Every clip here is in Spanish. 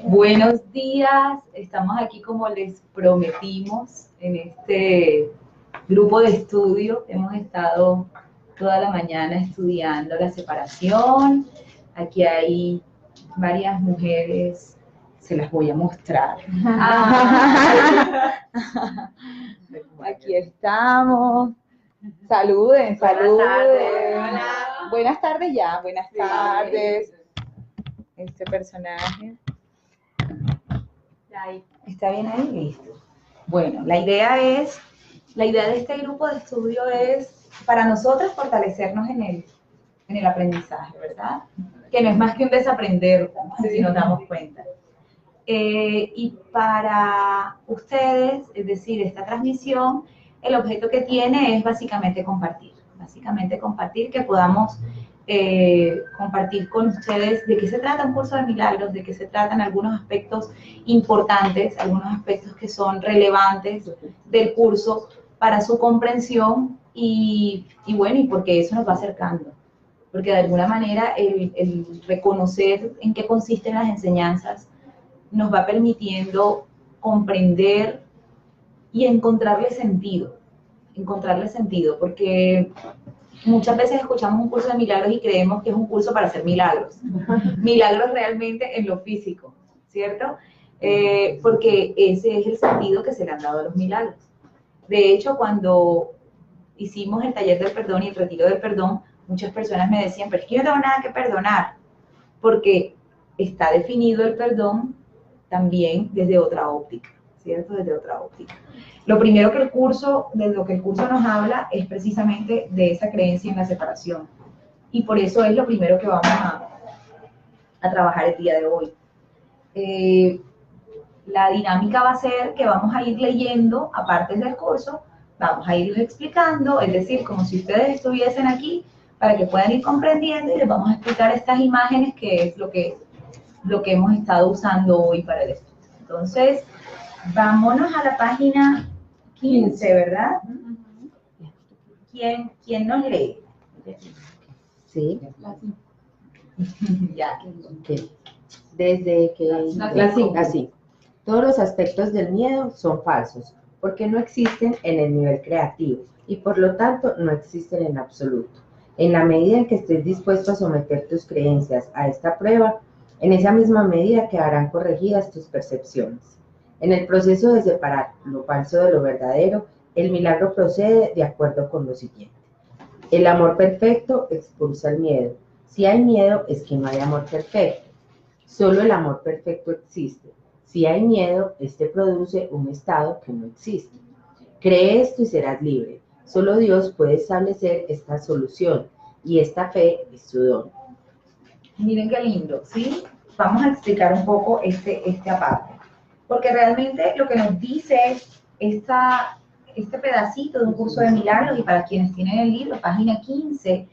Buenos días, estamos aquí como les prometimos en este grupo de estudio. Hemos estado toda la mañana estudiando la separación. Aquí hay varias mujeres, se las voy a mostrar. Aquí estamos. Saluden, saluden. Buenas tardes ya, buenas tardes. Este personaje. ¿Está bien ahí? Listo. Bueno, la idea de este grupo de estudio es para nosotros fortalecernos en el aprendizaje, ¿verdad? Que no es más que un desaprender, si nos damos cuenta. Y para ustedes, es decir, esta transmisión, el objeto que tiene es básicamente compartir, que podamos compartir con ustedes de qué se trata un curso de milagros, de qué se tratan algunos aspectos importantes, algunos aspectos que son relevantes del curso para su comprensión y bueno, y porque eso nos va acercando. Porque de alguna manera el reconocer en qué consisten las enseñanzas nos va permitiendo comprender y encontrarle sentido, porque muchas veces escuchamos un curso de milagros y creemos que es un curso para hacer milagros, milagros realmente en lo físico, ¿cierto? Porque ese es el sentido que se le han dado a los milagros. De hecho, cuando hicimos el taller del perdón y el retiro del perdón, muchas personas me decían, pero es que yo no tengo nada que perdonar, porque está definido el perdón también desde otra óptica, ¿cierto? Desde otra óptica. Lo primero que de lo que el curso nos habla es precisamente de esa creencia en la separación. Y por eso es lo primero que vamos a trabajar el día de hoy. La dinámica va a ser que vamos a ir leyendo, aparte del curso, vamos a irles explicando, es decir, como si ustedes estuviesen aquí, para que puedan ir comprendiendo y les vamos a explicar estas imágenes, que es lo que hemos estado usando hoy para el estudio. Entonces, vámonos a la página 15, ¿verdad? ¿Quién nos lee? Sí. Ya. Okay. Desde que... Así. Todos los aspectos del miedo son falsos, porque no existen en el nivel creativo y por lo tanto no existen en absoluto. En la medida en que estés dispuesto a someter tus creencias a esta prueba, en esa misma medida quedarán corregidas tus percepciones. En el proceso de separar lo falso de lo verdadero, el milagro procede de acuerdo con lo siguiente. El amor perfecto expulsa el miedo. Si hay miedo, es que no hay amor perfecto. Solo el amor perfecto existe. Si hay miedo, este produce un estado que no existe. Cree esto y serás libre. Solo Dios puede establecer esta solución y esta fe es su don. Miren qué lindo, ¿sí? Vamos a explicar un poco este aparte. Porque realmente lo que nos dice este pedacito de un curso de milagros, y para quienes tienen el libro, página 15,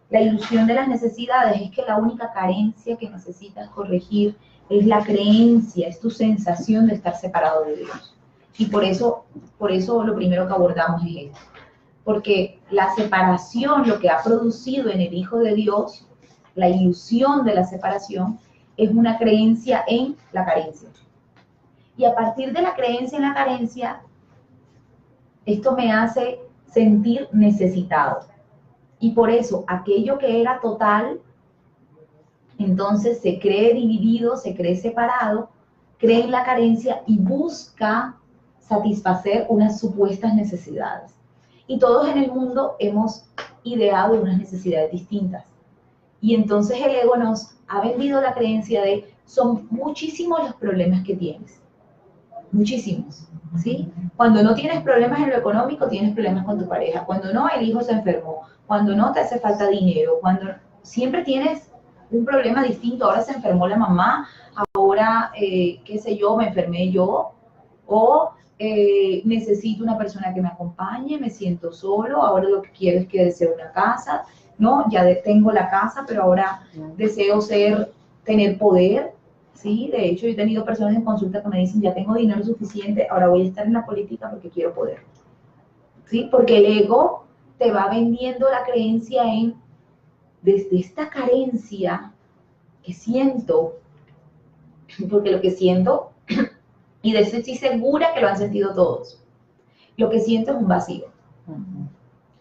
la ilusión de las necesidades, es que la única carencia que necesitas corregir es la creencia, es tu sensación de estar separado de Dios. Y por eso lo primero que abordamos es esto. Porque la separación, lo que ha producido en el Hijo de Dios, la ilusión de la separación, es una creencia en la carencia. Y a partir de la creencia en la carencia, esto me hace sentir necesitado. Y por eso, aquello que era total, entonces se cree dividido, se cree separado, cree en la carencia y busca satisfacer unas supuestas necesidades. Y todos en el mundo hemos ideado unas necesidades distintas. Y entonces el ego nos ha vendido la creencia de son muchísimos los problemas que tienes. Muchísimos, ¿sí? Cuando no tienes problemas en lo económico, tienes problemas con tu pareja. Cuando no, el hijo se enfermó. Cuando no, te hace falta dinero. Cuando siempre tienes un problema distinto. Ahora se enfermó la mamá, ahora, qué sé yo, me enfermé yo. O necesito una persona que me acompañe, me siento solo, ahora lo que quiero es que deseo una casa. No, ya tengo la casa, pero ahora deseo tener poder. Sí, de hecho, yo he tenido personas en consulta que me dicen, ya tengo dinero suficiente, ahora voy a estar en la política porque quiero poder. ¿Sí? Porque el ego te va vendiendo la creencia desde esta carencia que siento, porque lo que siento, y de eso estoy segura que lo han sentido todos, lo que siento es un vacío.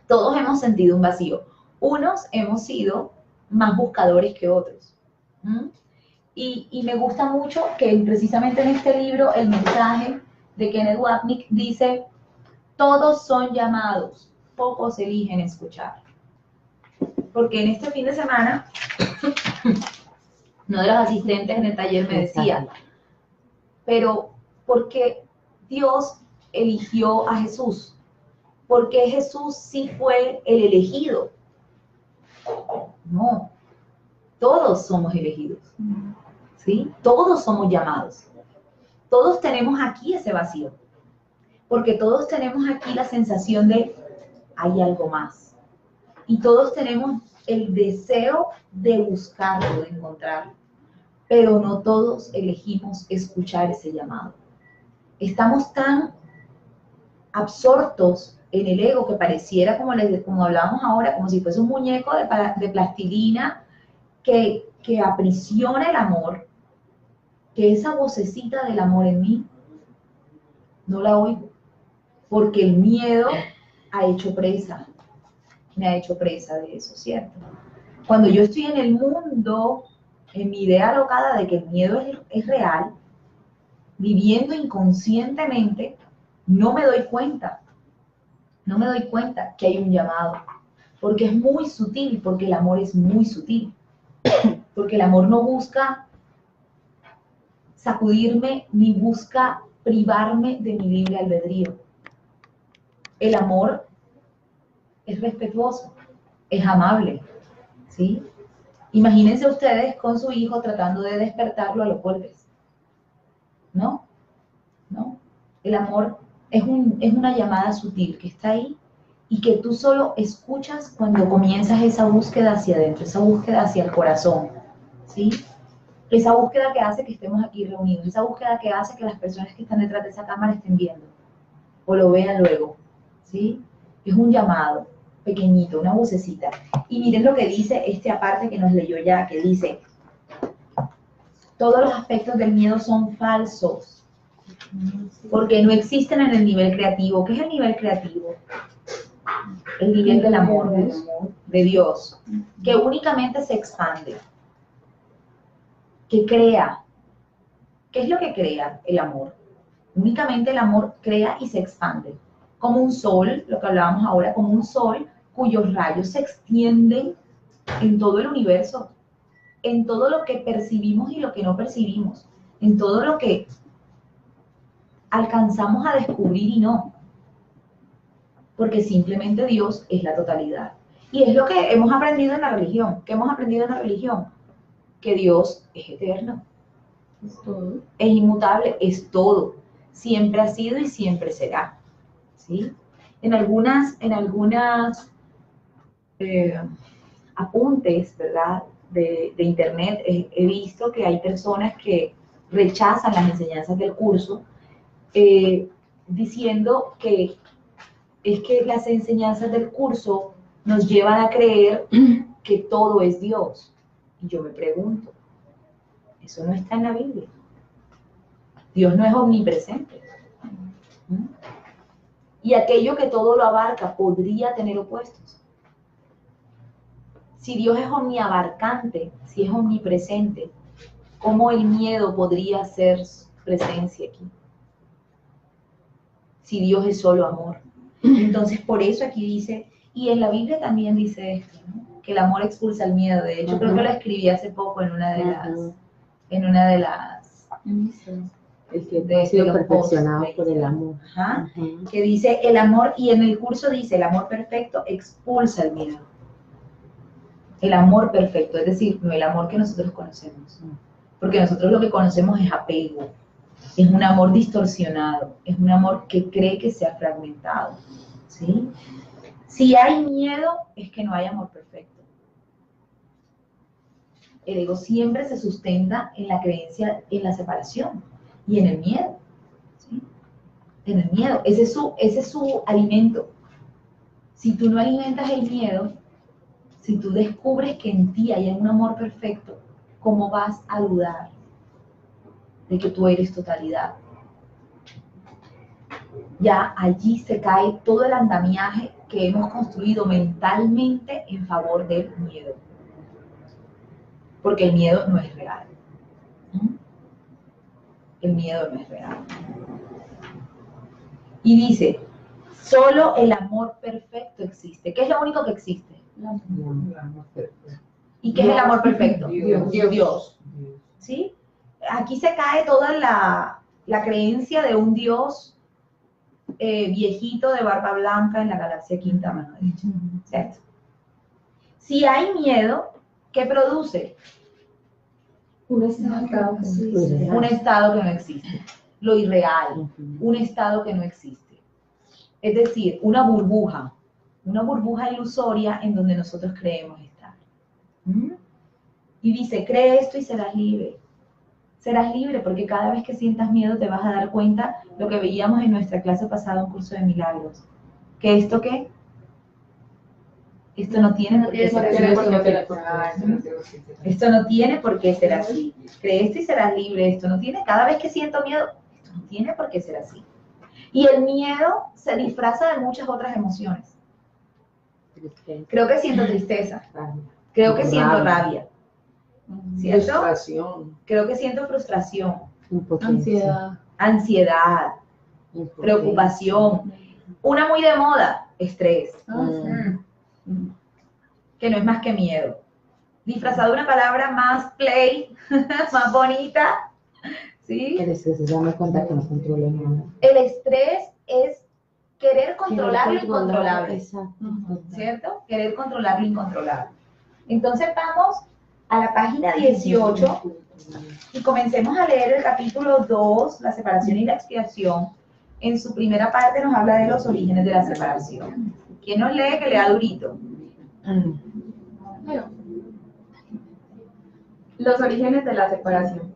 Todos hemos sentido un vacío. Unos hemos sido más buscadores que otros. Y me gusta mucho que precisamente en este libro el mensaje de Kenneth Wapnick dice: todos son llamados, pocos eligen escuchar. Porque en este fin de semana, uno de los asistentes en el taller me decía, pero ¿por qué Dios eligió a Jesús? ¿Por qué Jesús sí fue el elegido? No, todos somos elegidos, ¿sí? Todos somos llamados. Todos tenemos aquí ese vacío, porque todos tenemos aquí la sensación de hay algo más. Y todos tenemos el deseo de buscarlo, de encontrarlo, pero no todos elegimos escuchar ese llamado. Estamos tan absortos en el ego que pareciera, como hablábamos ahora, como si fuese un muñeco de plastilina que aprisiona el amor, que esa vocecita del amor en mí no la oigo, porque el miedo ha hecho presa, me ha hecho presa de eso, ¿cierto? Cuando yo estoy en el mundo, en mi idea alocada de que el miedo es real, viviendo inconscientemente, no me doy cuenta que hay un llamado, porque es muy sutil, porque el amor es muy sutil, porque el amor no busca sacudirme ni busca privarme de mi libre albedrío. El amor es respetuoso, es amable, ¿sí? Imagínense ustedes con su hijo tratando de despertarlo a los golpes. ¿No? ¿No? El amor es una llamada sutil que está ahí y que tú solo escuchas cuando comienzas esa búsqueda hacia adentro, esa búsqueda hacia el corazón, ¿sí? Esa búsqueda que hace que estemos aquí reunidos, esa búsqueda que hace que las personas que están detrás de esa cámara estén viendo o lo vean luego, ¿sí? Es un llamado pequeñito, una vocecita. Y miren lo que dice este aparte que nos leyó ya, que dice: todos los aspectos del miedo son falsos, porque no existen en el nivel creativo. ¿Qué es el nivel creativo? El nivel del amor, de Dios, que únicamente se expande, que crea. ¿Qué es lo que crea el amor? Únicamente el amor crea y se expande, como un sol, lo que hablábamos ahora, como un sol cuyos rayos se extienden en todo el universo, en todo lo que percibimos y lo que no percibimos, en todo lo que alcanzamos a descubrir y no, porque simplemente Dios es la totalidad. Y es lo que hemos aprendido en la religión. ¿Qué hemos aprendido en la religión? Que Dios es eterno, es todo, es inmutable, es todo, siempre ha sido y siempre será, ¿sí? En algunas apuntes, ¿verdad?, de internet, he visto que hay personas que rechazan las enseñanzas del curso, diciendo que es que las enseñanzas del curso nos llevan a creer que todo es Dios. Y yo me pregunto, eso no está en la Biblia. Dios no es omnipresente. Y aquello que todo lo abarca podría tener opuestos. Si Dios es omniabarcante, si es omnipresente, ¿cómo el miedo podría ser presencia aquí? Si Dios es solo amor. Entonces, por eso aquí dice, y en la Biblia también dice esto, ¿no?, que el amor expulsa el miedo. De hecho, creo que lo escribí hace poco en una de las el que ha sido perfeccionado por el amor. Que dice el amor, y en el curso dice el amor perfecto expulsa el miedo. El amor perfecto, es decir, no el amor que nosotros conocemos, porque nosotros lo que conocemos es apego, es un amor distorsionado, es un amor que cree que se ha fragmentado, ¿sí? Si hay miedo, es que no hay amor perfecto. El ego siempre se sustenta en la creencia, en la separación y en el miedo, ¿sí? En el miedo, ese es su alimento. Si tú no alimentas el miedo, si tú descubres que en ti hay un amor perfecto, ¿cómo vas a dudar? de que tú eres totalidad. Ya allí se cae todo el andamiaje que hemos construido mentalmente en favor del miedo. Porque el miedo no es real. El miedo no es real. Y dice, solo el amor perfecto existe. ¿Qué es lo único que existe? El amor perfecto. ¿Y qué es el amor perfecto? Dios. ¿Sí? Aquí se cae toda la creencia de un Dios viejito de barba blanca en la galaxia quinta mano derecha. ¿Cierto? Si hay miedo, ¿qué produce? Un estado que no existe. Lo irreal, un estado que no existe. Es decir, una burbuja ilusoria en donde nosotros creemos estar. Y dice, cree esto y serás libre. Serás libre porque cada vez que sientas miedo te vas a dar cuenta lo que veíamos en nuestra clase pasada, un curso de milagros. ¿Que esto qué? Esto no tiene por qué ser así. Esto no tiene por qué ser así. Cree esto y serás libre. Esto no tiene, cada vez que siento miedo, esto no tiene por qué ser así. Y el miedo se disfraza de muchas otras emociones. Creo que siento tristeza. Creo que siento rabia. ¿Cierto? Frustración. Creo que siento frustración. Ansiedad. Preocupación. Una muy de moda, estrés. Que no es más que miedo. Disfrazado de una palabra más play, más bonita. ¿Sí? El estrés es darme cuenta que no controlo nada. El estrés es querer controlar lo incontrolable. Exacto. ¿Cierto? Querer controlar lo incontrolable. Entonces vamos a la página 18 y comencemos a leer el capítulo 2, la separación y la expiación. En su primera parte nos habla de los orígenes de la separación. ¿Quién nos lee? Que lea durito. Los orígenes de la separación.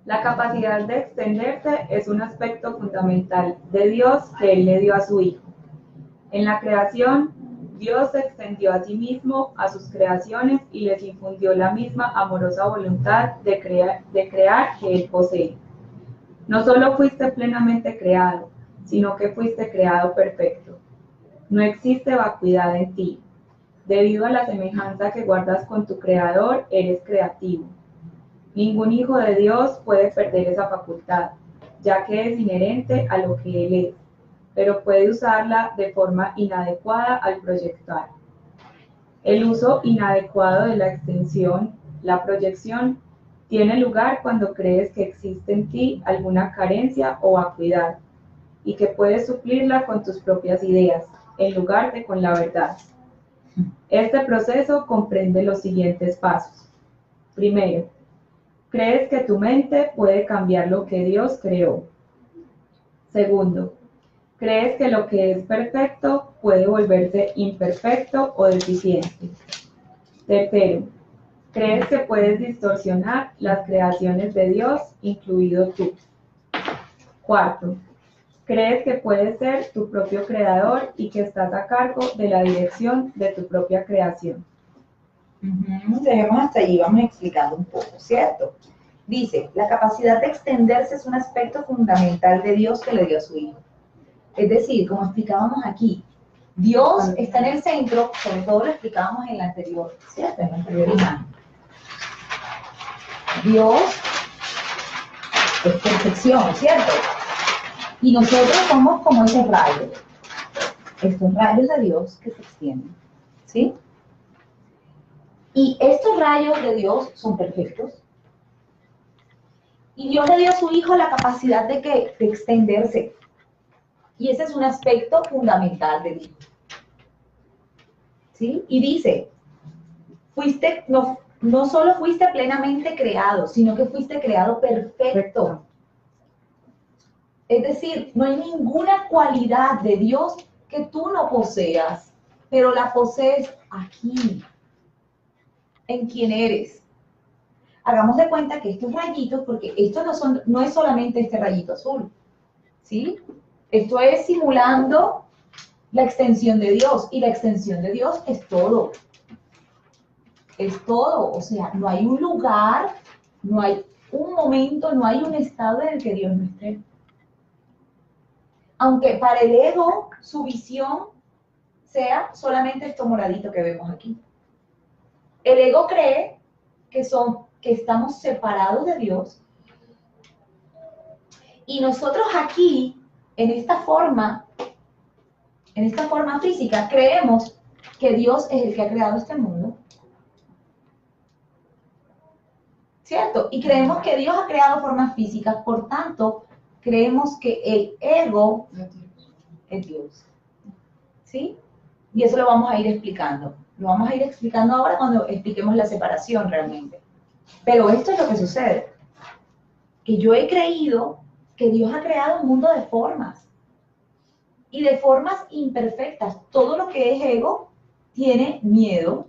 La capacidad de extenderse es un aspecto fundamental de Dios que Él le dio a su Hijo. En la creación, Dios se extendió a sí mismo, a sus creaciones, y les infundió la misma amorosa voluntad de crear que Él posee. No solo fuiste plenamente creado, sino que fuiste creado perfecto. No existe vacuidad en ti. Debido a la semejanza que guardas con tu Creador, eres creativo. Ningún hijo de Dios puede perder esa facultad, ya que es inherente a lo que Él es, pero puede usarla de forma inadecuada al proyectar. El uso inadecuado de la extensión, la proyección, tiene lugar cuando crees que existe en ti alguna carencia o vacuidad, y que puedes suplirla con tus propias ideas, en lugar de con la verdad. Este proceso comprende los siguientes pasos. Primero, crees que tu mente puede cambiar lo que Dios creó. Segundo, crees que lo que es perfecto puede volverse imperfecto o deficiente. Tercero, crees que puedes distorsionar las creaciones de Dios, incluido tú. Cuarto, crees que puedes ser tu propio creador y que estás a cargo de la dirección de tu propia creación. Dejemos hasta allí, vamos explicando un poco, ¿cierto? Dice, la capacidad de extenderse es un aspecto fundamental de Dios que le dio a su Hijo. Es decir, como explicábamos aquí, Dios está en el centro, sobre todo lo explicábamos en la anterior, ¿cierto? En la anterior imagen. Dios es perfección, ¿cierto? Y nosotros somos como esos rayos de Dios que se extienden, ¿sí? Y estos rayos de Dios son perfectos. Y Dios le dio a su Hijo la capacidad de extenderse. Y ese es un aspecto fundamental del Hijo. ¿Sí? Y dice, no solo fuiste plenamente creado, sino que fuiste creado perfecto. Es decir, no hay ninguna cualidad de Dios que tú no poseas, pero la posees aquí, en quien eres. Hagamos de cuenta que estos rayitos, porque esto no es solamente este rayito azul, ¿sí? Esto es simulando la extensión de Dios, y la extensión de Dios es todo. Es todo, o sea, no hay un lugar, no hay un momento, no hay un estado en el que Dios no esté. Aunque para el ego su visión sea solamente esto moradito que vemos aquí. El ego cree que estamos separados de Dios, y nosotros aquí, en esta forma física, creemos que Dios es el que ha creado este mundo. ¿Cierto? Y creemos que Dios ha creado formas físicas, por tanto, creemos que el ego es Dios. ¿Sí? Y eso lo vamos a ir explicando. Lo vamos a ir explicando ahora cuando expliquemos la separación realmente. Pero esto es lo que sucede. Que yo he creído que Dios ha creado un mundo de formas. Y de formas imperfectas. Todo lo que es ego tiene miedo.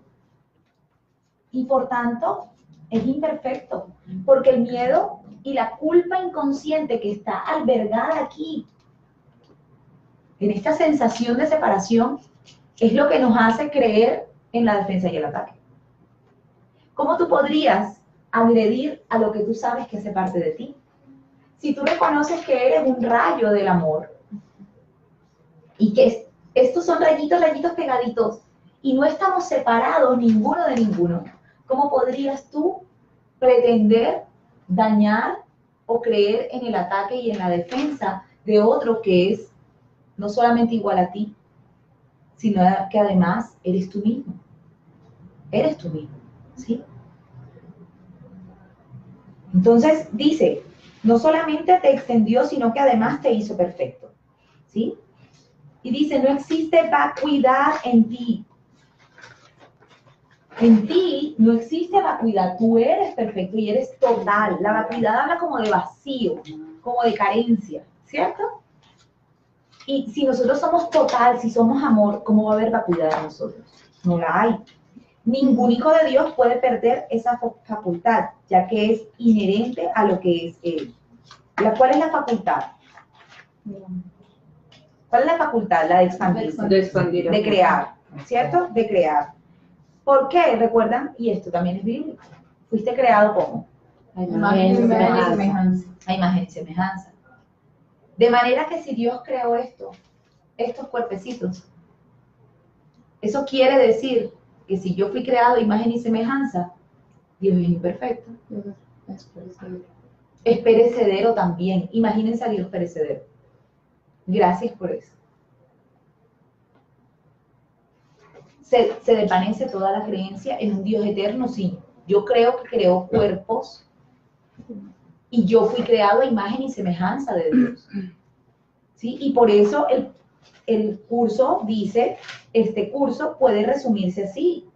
Y por tanto, es imperfecto. Porque el miedo y la culpa inconsciente que está albergada aquí, en esta sensación de separación, es lo que nos hace creer en la defensa y el ataque. ¿Cómo tú podrías agredir a lo que tú sabes que hace parte de ti? Si tú reconoces que eres un rayo del amor y que estos son rayitos pegaditos y no estamos separados ninguno de ninguno, ¿cómo podrías tú pretender dañar o creer en el ataque y en la defensa de otro que es no solamente igual a ti, sino que además eres tú mismo? Eres tú mismo, ¿sí? Entonces dice, no solamente te extendió, sino que además te hizo perfecto, ¿sí? Y dice, no existe vacuidad en ti. En ti no existe vacuidad, tú eres perfecto y eres total. La vacuidad habla como de vacío, como de carencia, ¿cierto? Y si nosotros somos total, si somos amor, ¿cómo va a haber vacuidad en nosotros? No la hay. Ningún hijo de Dios puede perder esa facultad, ya que es inherente a lo que es Él. ¿Cuál es la facultad? ¿Cuál es la facultad? La de expandir, de crear, ¿cierto? De crear. ¿Por qué? ¿Recuerdan? Y esto también es bíblico. Fuiste creado como a imagen y semejanza. A imagen y semejanza. De manera que si Dios creó estos cuerpecitos, eso quiere decir que si yo fui creado a imagen y semejanza, Dios es imperfecto. Es perecedero también. Imagínense a Dios perecedero. Gracias por eso. Se desvanece toda la creencia en un Dios eterno, sí. Yo creo que creó cuerpos y yo fui creado a imagen y semejanza de Dios. ¿Sí? Y por eso el curso dice, este curso puede resumirse así.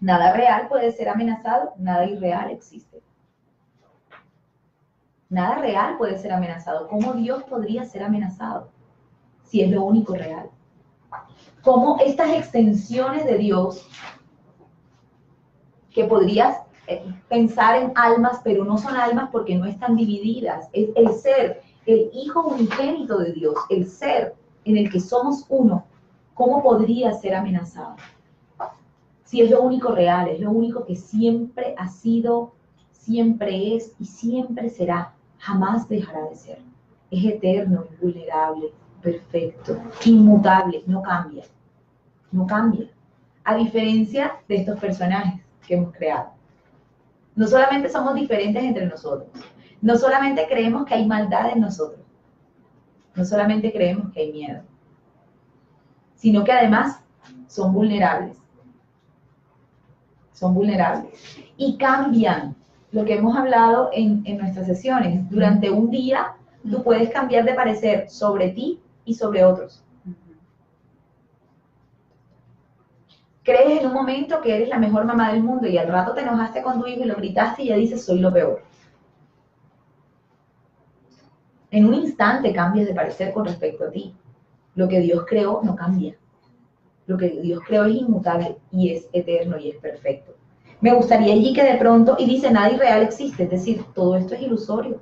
Nada real puede ser amenazado, nada irreal existe. Nada real puede ser amenazado. ¿Cómo Dios podría ser amenazado si es lo único real? ¿Cómo estas extensiones de Dios, que podrías pensar en almas, pero no son almas porque no están divididas, es el ser, el Hijo unigénito de Dios, el ser en el que somos uno, ¿cómo podría ser amenazado? Si es lo único real, es lo único que siempre ha sido, siempre es y siempre será, jamás dejará de ser. Es eterno, invulnerable, perfecto, inmutable, no cambia. No cambia. A diferencia de estos personajes que hemos creado. No solamente somos diferentes entre nosotros, no solamente creemos que hay maldad en nosotros, no solamente creemos que hay miedo, sino que además son vulnerables. Son vulnerables. Y cambian. Lo que hemos hablado en nuestras sesiones. Durante un día, tú puedes cambiar de parecer sobre ti y sobre otros. Crees en un momento que eres la mejor mamá del mundo y al rato te enojaste con tu hijo y lo gritaste y ya dices, soy lo peor. En un instante cambias de parecer con respecto a ti. Lo que Dios creó no cambia. Lo que Dios creó es inmutable y es eterno y es perfecto. Me gustaría allí que de pronto, y dice, nada irreal existe, es decir, todo esto es ilusorio,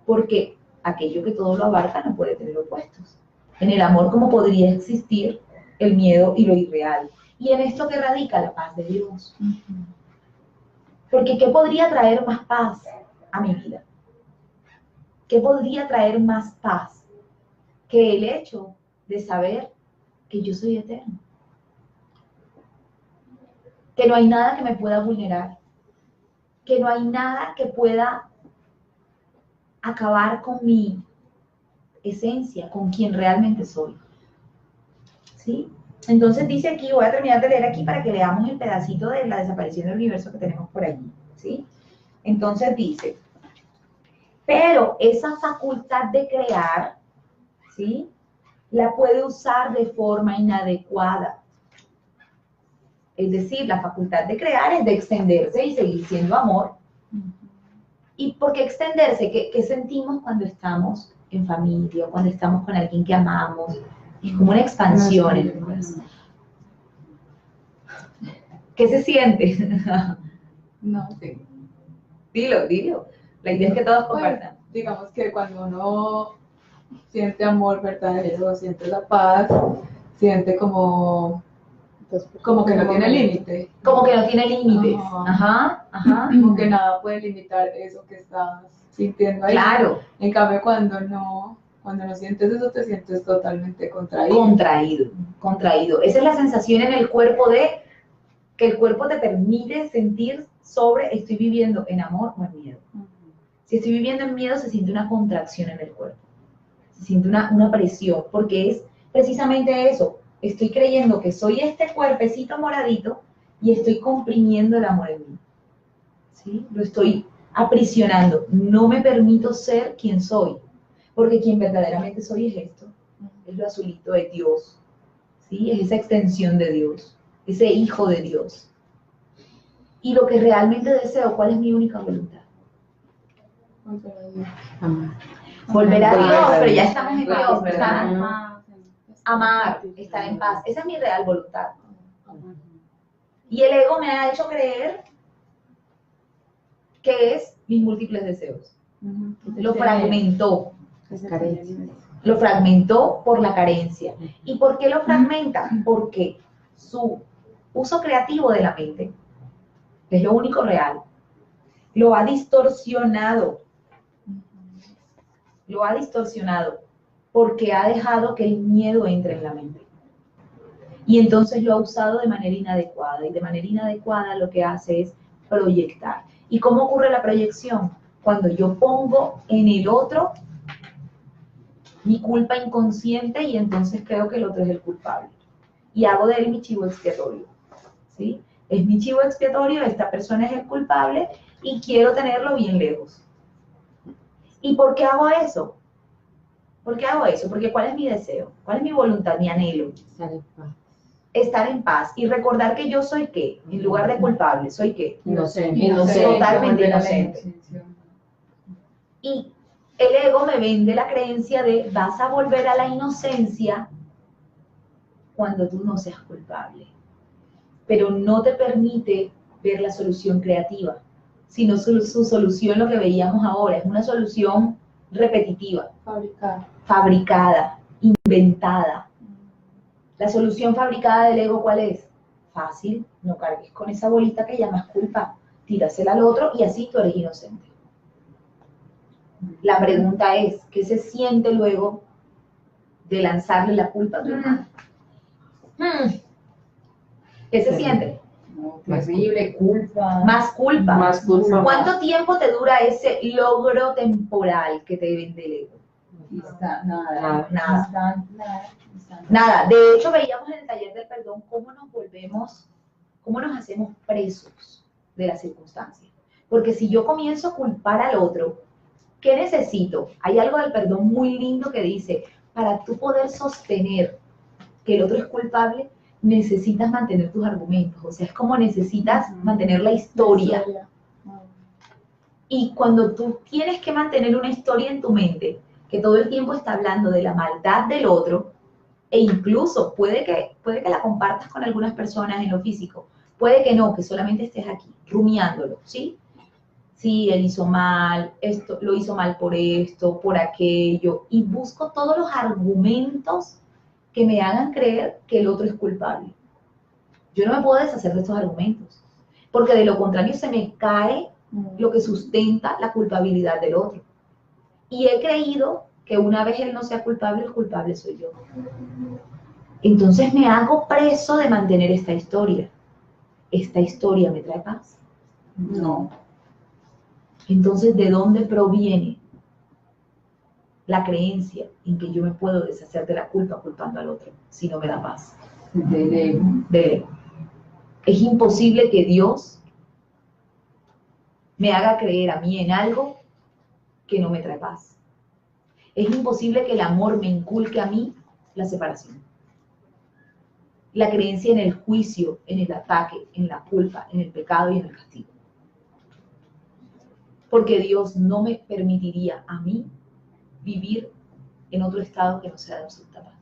porque aquello que todo lo abarca no puede tener opuestos. En el amor, ¿cómo podría existir el miedo y lo irreal? Y en esto que radica la paz de Dios. Porque ¿qué podría traer más paz a mi vida? ¿Qué podría traer más paz que el hecho de saber que yo soy eterno? Que no hay nada que me pueda vulnerar, que no hay nada que pueda acabar con mi esencia, con quien realmente soy. ¿Sí? Entonces dice aquí, voy a terminar de leer aquí para que leamos el pedacito de la desaparición del universo que tenemos por allí. ¿Sí? Entonces dice, pero esa facultad de crear, ¿sí?, la puede usar de forma inadecuada. Es decir, la facultad de crear es de extenderse y seguir siendo amor. ¿Y por qué extenderse? ¿Qué sentimos cuando estamos en familia, cuando estamos con alguien que amamos? Es como una expansión en el corazón. ¿Qué se siente? No, sí. Dilo. La idea es que todos compartan. Pues, digamos que cuando uno siente amor verdadero, siente la paz, siente como que no tiene límite. Como que no tiene límites. Ajá. Como que nada puede limitar eso que estás sintiendo ahí. Claro. En cambio, cuando no sientes eso, te sientes totalmente contraído. Contraído. Esa es la sensación en el cuerpo de que el cuerpo te permite sentir sobre estoy viviendo en amor o en miedo. Si estoy viviendo en miedo, se siente una contracción en el cuerpo. Se siente una presión, porque es precisamente eso. Estoy creyendo que soy este cuerpecito moradito y estoy comprimiendo el amor en mí. ¿Sí? Lo estoy aprisionando. No me permito ser quien soy, porque quien verdaderamente soy es esto. Es lo azulito de Dios. ¿Sí? Es esa extensión de Dios, ese hijo de Dios. Y lo que realmente deseo, ¿cuál es mi única voluntad? Volver a Dios, pero ya estamos en Dios, ¿verdad? Amar, estar en paz. Esa es mi real voluntad. Y el ego me ha hecho creer que es mis múltiples deseos. Lo fragmentó. Lo fragmentó por la carencia. ¿Y por qué lo fragmenta? Porque su uso creativo de la mente, que es lo único real, lo ha distorsionado. Lo ha distorsionado porque ha dejado que el miedo entre en la mente. Y entonces lo ha usado de manera inadecuada. Y de manera inadecuada lo que hace es proyectar. ¿Y cómo ocurre la proyección? Cuando yo pongo en el otro mi culpa inconsciente y entonces creo que el otro es el culpable. Y hago de él mi chivo expiatorio. ¿Sí? Es mi chivo expiatorio, esta persona es el culpable y quiero tenerlo bien lejos. ¿Y por qué hago eso? ¿Por qué hago eso? Porque ¿cuál es mi deseo? ¿Cuál es mi voluntad, mi anhelo? Estar en paz y recordar que yo soy ¿qué? En lugar de culpable, ¿soy qué? Inocente. Totalmente inocente. Y el ego me vende la creencia de vas a volver a la inocencia cuando tú no seas culpable. Pero no te permite ver la solución creativa, sino su solución, lo que veíamos ahora, es una solución repetitiva, fabricada, inventada. La solución fabricada del ego, ¿cuál es? Fácil, no cargues con esa bolita que llamas culpa, tírasela al otro y así tú eres inocente. La pregunta es, ¿qué se siente luego de lanzarle la culpa a tu hermano? ¿Qué se siente? Terrible, culpa. Más culpa. Más culpa. ¿Cuánto tiempo te dura ese logro temporal que te vende el ego? Nada. De hecho, veíamos en el taller del perdón cómo nos hacemos presos de las circunstancias. Porque si yo comienzo a culpar al otro, ¿qué necesito? Hay algo del perdón muy lindo que dice, para tú poder sostener que el otro es culpable, necesitas mantener tus argumentos. O sea, es como necesitas mantener la historia. Y cuando tú tienes que mantener una historia en tu mente, que todo el tiempo está hablando de la maldad del otro, e incluso puede que la compartas con algunas personas en lo físico, puede que no, que solamente estés aquí, rumiándolo, ¿sí? Sí, él hizo mal, esto, lo hizo mal por esto, por aquello, y busco todos los argumentos que me hagan creer que el otro es culpable. Yo no me puedo deshacer de estos argumentos, porque de lo contrario se me cae lo que sustenta la culpabilidad del otro. Y he creído que una vez él no sea culpable, el culpable soy yo. Entonces me hago preso de mantener esta historia. ¿Esta historia me trae paz? No. Entonces, ¿de dónde proviene la creencia en que yo me puedo deshacer de la culpa culpando al otro si no me da paz? Del ego. Del ego. Es imposible que Dios me haga creer a mí en algo que no me trae paz. Es imposible que el amor me inculque a mí la separación. La creencia en el juicio, en el ataque, en la culpa, en el pecado y en el castigo. Porque Dios no me permitiría a mí vivir en otro estado que no sea de absoluta paz.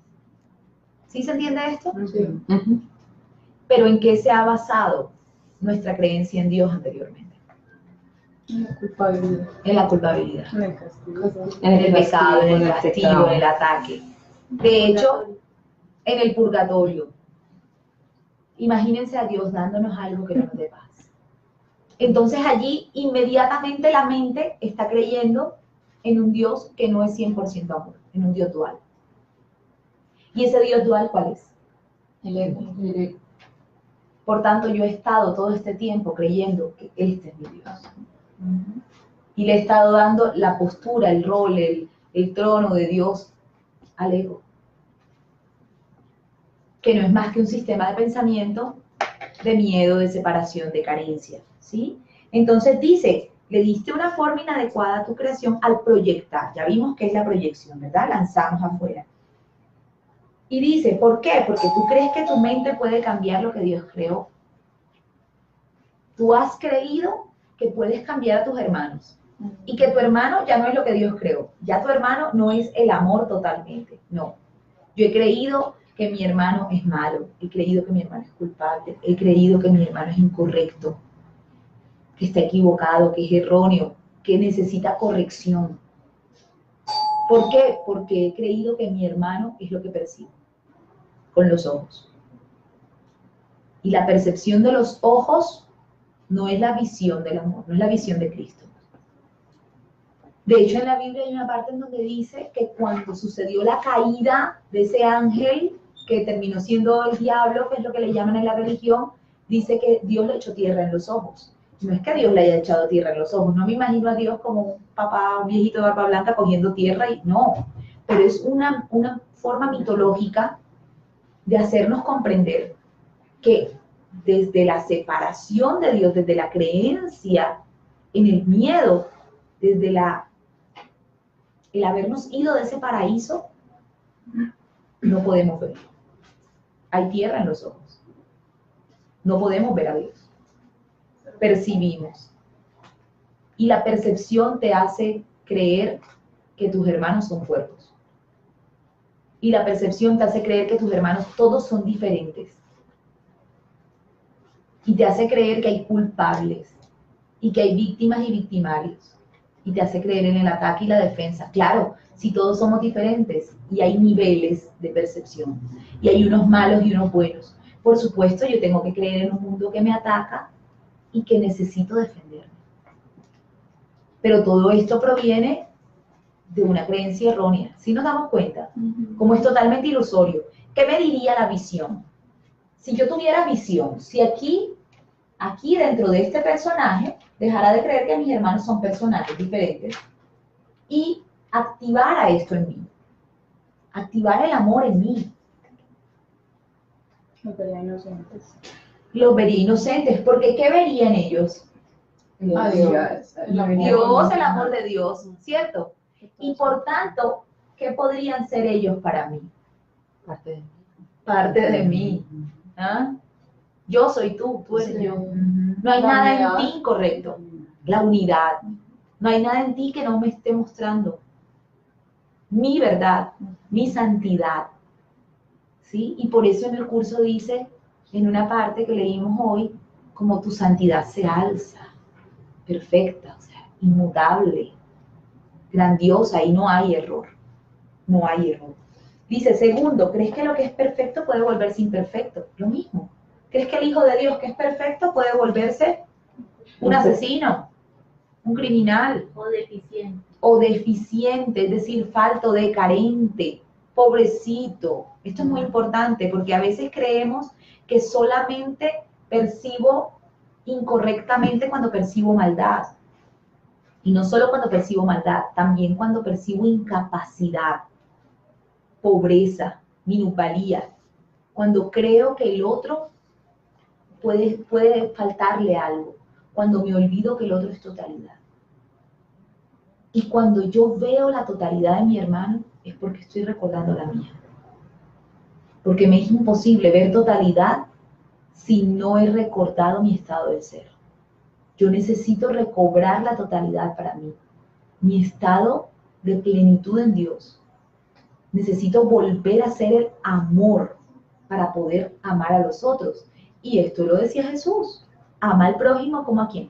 ¿Sí se entiende esto? Sí. Pero ¿en qué se ha basado nuestra creencia en Dios anteriormente? La culpabilidad. En la culpabilidad, En el castigo. en el pecado, en el el castigo, pecado. en el ataque. De hecho, en el purgatorio. Imagínense a Dios dándonos algo que no nos dé paz. Entonces allí inmediatamente la mente está creyendo en un Dios que no es 100% amor, en un Dios dual. ¿Y ese Dios dual cuál es? El ego. El ego. Por tanto, yo he estado todo este tiempo creyendo que este es mi Dios. Y le he estado dando la postura, el rol, el trono de Dios al ego. Que no es más que un sistema de pensamiento de miedo, de separación, de carencia. ¿Sí? Entonces dice, le diste una forma inadecuada a tu creación al proyectar. Ya vimos que es la proyección, ¿verdad? Lanzamos afuera. Y dice, ¿por qué? Porque tú crees que tu mente puede cambiar lo que Dios creó. Tú has creído que puedes cambiar a tus hermanos. Y que tu hermano ya no es lo que Dios creó. Ya tu hermano no es el amor totalmente. No. Yo he creído que mi hermano es malo. He creído que mi hermano es culpable. He creído que mi hermano es incorrecto. Que está equivocado, que es erróneo, que necesita corrección. ¿Por qué? Porque he creído que mi hermano es lo que percibo con los ojos. Y la percepción de los ojos no es la visión del amor, no es la visión de Cristo. De hecho, en la Biblia hay una parte en donde dice que cuando sucedió la caída de ese ángel, que terminó siendo el diablo, que es lo que le llaman en la religión, dice que Dios le echó tierra en los ojos. No es que Dios le haya echado tierra en los ojos, no me imagino a Dios como un papá, un viejito de barba blanca cogiendo tierra, y no, pero es una forma mitológica de hacernos comprender que desde la separación de Dios, desde la creencia en el miedo, desde el habernos ido de ese paraíso, no podemos ver. Hay tierra en los ojos. No podemos ver a Dios. Percibimos. Y la percepción te hace creer que tus hermanos son cuerpos. Y la percepción te hace creer que tus hermanos todos son diferentes. Y te hace creer que hay culpables. Y que hay víctimas y victimarios. Y te hace creer en el ataque y la defensa. Claro, si todos somos diferentes y hay niveles de percepción. Y hay unos malos y unos buenos. Por supuesto, yo tengo que creer en un mundo que me ataca y que necesito defenderme. Pero todo esto proviene de una creencia errónea. ¿Sí nos damos cuenta? Como es totalmente ilusorio. ¿Qué me diría la visión? Si yo tuviera visión, si aquí dentro de este personaje, dejara de creer que mis hermanos son personajes diferentes y activara esto en mí. Activar el amor en mí. Los vería inocentes. Los vería inocentes, porque ¿qué verían ellos? A Dios. Dios, el amor de Dios, ¿cierto? Y por tanto, ¿qué podrían ser ellos para mí? Parte de mí. Parte de mí. ¿Ah? Yo soy tú, tú eres Sí. yo. No hay La nada unidad. en ti correcto. La unidad. No hay nada en ti que no me esté mostrando mi verdad, mi santidad. ¿Sí? Y por eso en el curso dice, en una parte que leímos hoy, como tu santidad se alza, perfecta, o sea, inmutable, grandiosa, y no hay error. No hay error. Dice, segundo, ¿crees que lo que es perfecto puede volverse imperfecto? Lo mismo. ¿Crees que el Hijo de Dios, que es perfecto, puede volverse un asesino, un criminal? O deficiente, es decir, falto de, carente, pobrecito. Esto es muy importante porque a veces creemos que solamente percibo incorrectamente cuando percibo maldad. Y no solo cuando percibo maldad, también cuando percibo incapacidad, pobreza, minusvalía. Cuando creo que el otro puede faltarle algo. Cuando me olvido que el otro es totalidad. Y cuando yo veo la totalidad de mi hermano, es porque estoy recordando la mía. Porque me es imposible ver totalidad si no he recordado mi estado de ser. Yo necesito recobrar la totalidad para mí, mi estado de plenitud en Dios. Necesito volver a ser el amor para poder amar a los otros. Y esto lo decía Jesús. Ama al prójimo como a quién.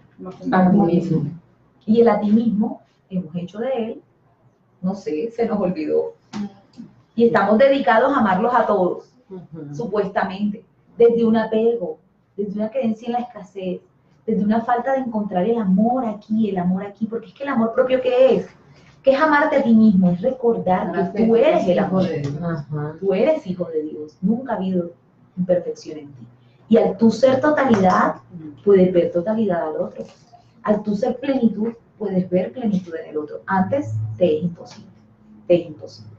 A ti mismo. Y el a ti mismo hemos hecho de él, no sé, se nos olvidó. Y estamos dedicados a amarlos a todos, supuestamente, desde un apego, desde una creencia en la escasez, desde una falta de encontrar el amor aquí, porque es que el amor propio, ¿qué es? ¿Qué es amarte a ti mismo? Es recordar que tú eres el amor. Tú eres hijo de Dios, nunca ha habido imperfección en ti. Y al tú ser totalidad, puedes ver totalidad al otro. Al tú ser plenitud, puedes ver plenitud en el otro. Antes te es imposible. Te es imposible.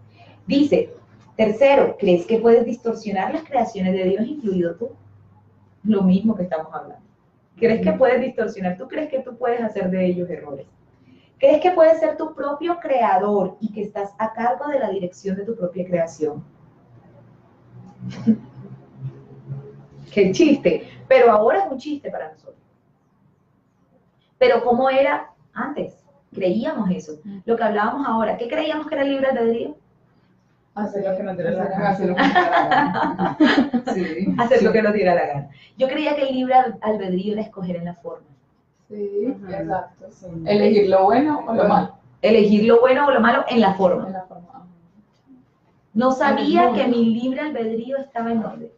Dice, tercero, ¿crees que puedes distorsionar las creaciones de Dios, incluido tú? Lo mismo que estamos hablando. ¿Crees que puedes distorsionar? ¿Tú crees que tú puedes hacer de ellos errores? ¿Crees que puedes ser tu propio creador y que estás a cargo de la dirección de tu propia creación? ¡Qué chiste! Pero ahora es un chiste para nosotros. Pero ¿cómo era antes? Creíamos eso. Lo que hablábamos ahora, ¿qué creíamos que era el libre albedrío? Hacer lo que nos diera la gana. Hacer lo que nos diera la gana. Sí. Hacer lo que nos diera la gana. Yo creía que el libre albedrío era escoger en la forma. Sí, exacto. Sí. Elegir lo bueno o lo malo. Elegir lo bueno o lo malo en la forma. En la forma. No sabía que mi libre albedrío estaba en dónde.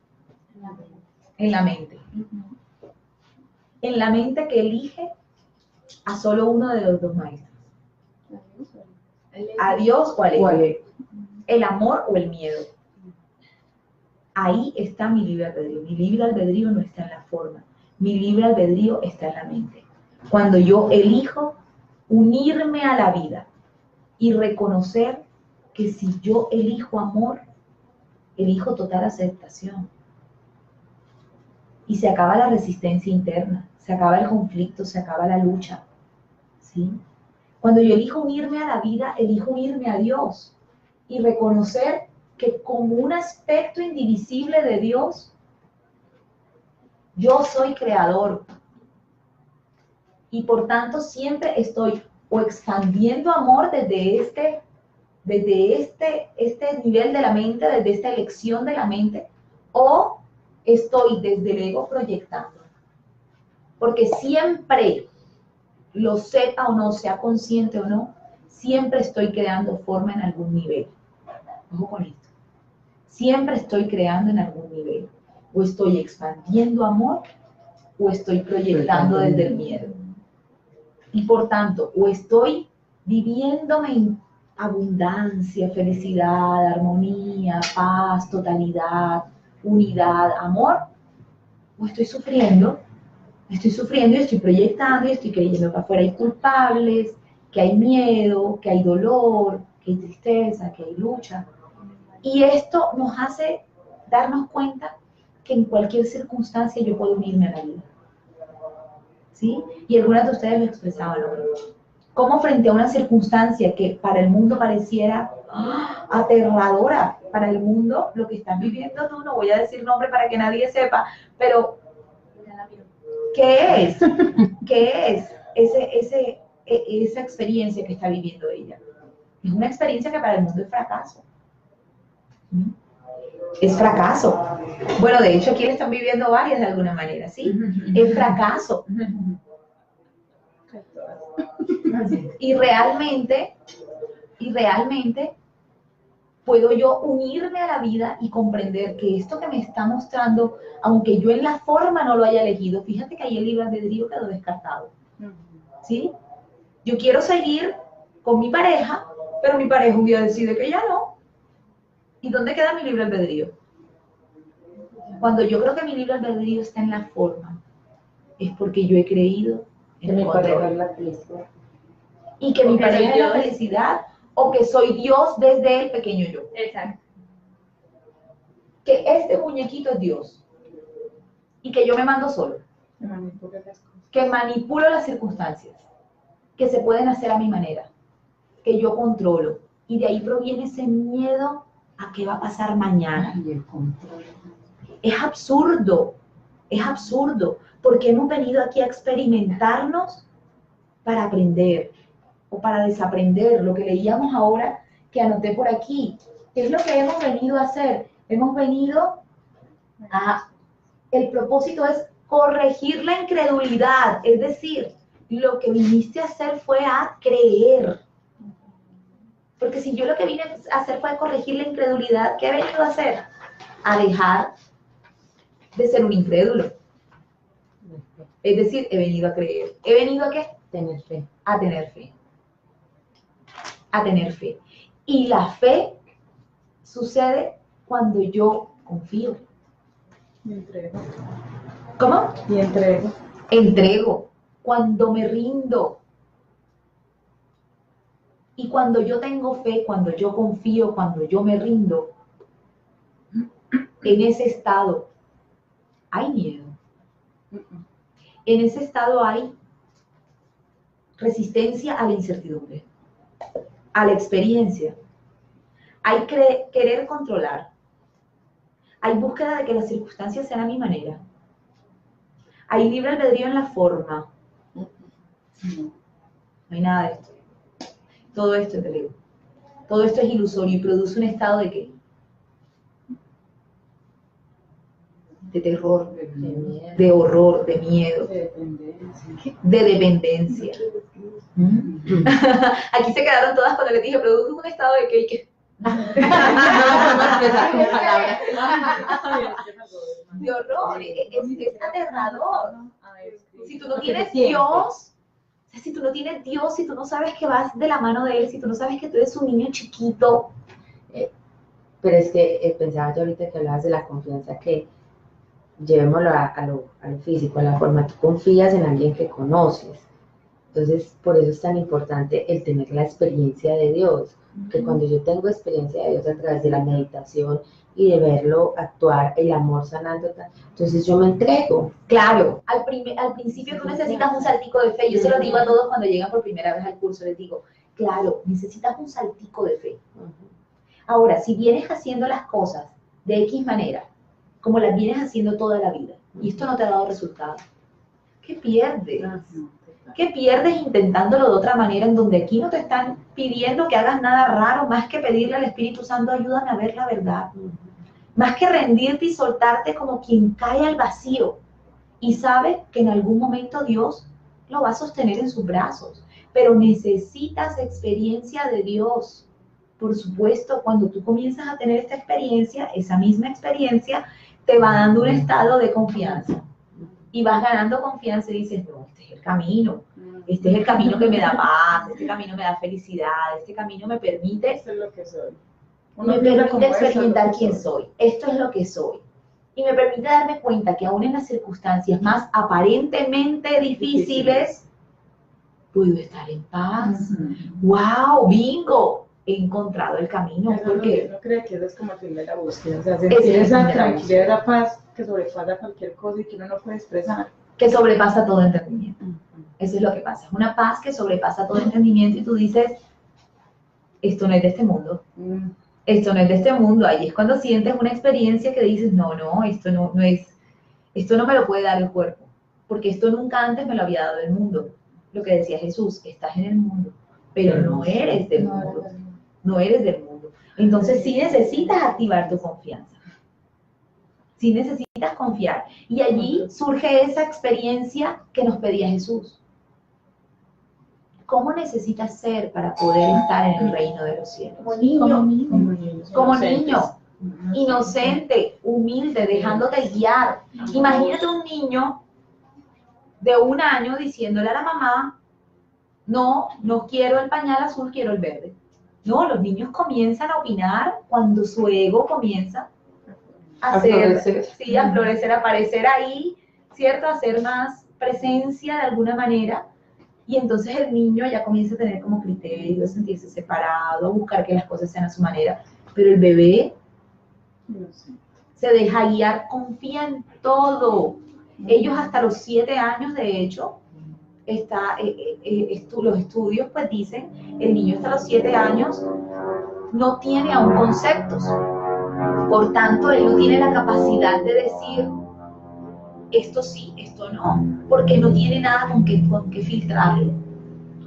En la mente. En la mente que elige a solo uno de los dos maestros. A Dios o al ego. El amor o el miedo. Ahí está mi libre albedrío. Mi libre albedrío no está en la forma. Mi libre albedrío está en la mente. Cuando yo elijo unirme a la vida y reconocer que si yo elijo amor, elijo total aceptación. Y se acaba la resistencia interna, se acaba el conflicto, se acaba la lucha. ¿Sí? Cuando yo elijo unirme a la vida, elijo unirme a Dios y reconocer que como un aspecto indivisible de Dios, yo soy creador. Y por tanto siempre estoy o expandiendo amor desde este nivel de la mente, desde esta elección de la mente, o estoy desde el ego proyectando. Porque siempre, lo sepa o no, sea consciente o no, siempre estoy creando forma en algún nivel. Ojo con esto. Siempre estoy creando en algún nivel. O estoy expandiendo amor, o estoy proyectando desde el miedo. Y por tanto, o estoy viviéndome en abundancia, felicidad, armonía, paz, totalidad, unidad, amor, o estoy sufriendo y estoy proyectando y estoy creyendo que afuera hay culpables, que hay miedo, que hay dolor, que hay tristeza, que hay lucha. Y esto nos hace darnos cuenta que en cualquier circunstancia yo puedo unirme a la vida. ¿Sí? Y algunas de ustedes lo expresaban ahora. Cómo frente a una circunstancia que para el mundo pareciera aterradora, para el mundo, lo que están viviendo, no voy a decir nombre para que nadie sepa, pero ¿qué es? ¿Qué es esa experiencia que está viviendo ella? Es una experiencia que para el mundo es fracaso. Es fracaso. Bueno, de hecho aquí le están viviendo varias de alguna manera, ¿sí? Es fracaso. Y realmente, puedo yo unirme a la vida y comprender que esto que me está mostrando, aunque yo en la forma no lo haya elegido, fíjate que ahí el libre albedrío quedó descartado, ¿sí? Yo quiero seguir con mi pareja, pero mi pareja un día decide que ya no. ¿Y dónde queda mi libre albedrío? Cuando yo creo que mi libre albedrío está en la forma, es porque yo he creído en mi pareja es la felicidad. Y que mi pareja es la felicidad, o que soy Dios desde el pequeño yo. Exacto. Que este muñequito es Dios. Y que yo me mando solo. Que manipulo las circunstancias. Que se pueden hacer a mi manera. Que yo controlo. Y de ahí proviene ese miedo a qué va a pasar mañana. Y el control. Es absurdo. Es absurdo. Porque hemos venido aquí a experimentarnos para aprender. O para desaprender, lo que leíamos ahora, que anoté por aquí. Es lo que hemos venido a hacer. Hemos venido a... El propósito es corregir la incredulidad, es decir, lo que viniste a hacer fue a creer. Porque si yo lo que vine a hacer fue a corregir la incredulidad, ¿qué he venido a hacer? A dejar de ser un incrédulo. Es decir, he venido a creer. ¿He venido a qué? Tener fe. A tener fe. A tener fe. Y la fe sucede cuando yo confío. Y entrego. ¿Cómo? Y entrego. Entrego. Cuando me rindo. Y cuando yo tengo fe, cuando yo confío, cuando yo me rindo, en ese estado hay miedo. En ese estado hay resistencia a la incertidumbre, a la experiencia. Hay querer controlar. Hay búsqueda de que las circunstancias sean a mi manera. Hay libre albedrío en la forma. No hay nada de esto. Todo esto es del ego. Todo esto es ilusorio y produce un estado de ¿qué? De terror, de horror, de miedo, De dependencia. de dependencia. Aquí se quedaron todas cuando les dije, produce un estado de ¿qué? ¿Y qué? De horror, es aterrador. Si tú no tienes Dios, si tú no tienes Dios, si tú no sabes que vas de la mano de Él, si tú no sabes que tú eres un niño chiquito. Pero es que pensaba yo ahorita que hablabas de la confianza, que llevémoslo a lo físico, a la forma. Tú confías en alguien que conoces. Entonces, por eso es tan importante el tener la experiencia de Dios. Que cuando yo tengo experiencia de Dios a través de la meditación y de verlo actuar, el amor sanando, entonces yo me entrego. Claro, al principio tú necesitas un saltico de fe. Yo se lo digo a todos cuando llegan por primera vez al curso, les digo, claro, necesitas un saltico de fe. Ahora, si vienes haciendo las cosas de X manera, como las vienes haciendo toda la vida, y esto no te ha dado resultado, ¿qué pierdes? ¿Qué pierdes intentándolo de otra manera en donde aquí no te están pidiendo que hagas nada raro más que pedirle al Espíritu Santo, ayúdame a ver la verdad? Más que rendirte y soltarte como quien cae al vacío y sabe que en algún momento Dios lo va a sostener en sus brazos. Pero necesitas experiencia de Dios. Por supuesto, cuando tú comienzas a tener esta experiencia, esa misma experiencia te va dando un estado de confianza. Y vas ganando confianza y dices, no, este es el camino. Este es el camino que me da paz, este camino me da felicidad, este camino me permite... Esto es lo que soy. Me permite experimentar quién soy. Esto es lo que soy. Y me permite darme cuenta que aún en las circunstancias más aparentemente difíciles, puedo estar en paz. ¡Wow! ¡Bingo! He encontrado el camino. Porque Uno cree que eso es como el fin de la búsqueda. O sea, sentir esa tranquilidad, la paz que sobrepasa cualquier cosa y que uno no puede expresar. Que sobrepasa todo entendimiento. Eso es lo que pasa. Es una paz que sobrepasa todo entendimiento y tú dices, esto no es de este mundo. Esto no es de este mundo. Ahí es cuando sientes una experiencia que dices, no, esto no es, esto no me lo puede dar el cuerpo, porque esto nunca antes me lo había dado el mundo. Lo que decía Jesús, estás en el mundo, pero no eres del mundo. No eres del mundo. Entonces sí necesitas activar tu confianza. Sí necesitas confiar. Y allí surge esa experiencia que nos pedía Jesús. ¿Cómo necesitas ser para poder estar en el reino de los cielos? Como niños Niño, inocente, humilde, dejándote guiar. Imagínate un niño de 1 año diciéndole a la mamá, no, no quiero el pañal azul, quiero el verde. No, los niños comienzan a opinar cuando su ego comienza a florecer, a aparecer ahí, ¿cierto? A hacer más presencia de alguna manera. Y entonces el niño ya comienza a tener como criterio, a sentirse separado, a buscar que las cosas sean a su manera. Pero el bebé se deja guiar, confía en todo. Ellos hasta los 7 años, de hecho, los estudios pues dicen, el niño hasta los 7 años no tiene aún conceptos. Por tanto, él no tiene la capacidad de decir, esto sí, esto no, porque no tiene nada con qué filtrarlo.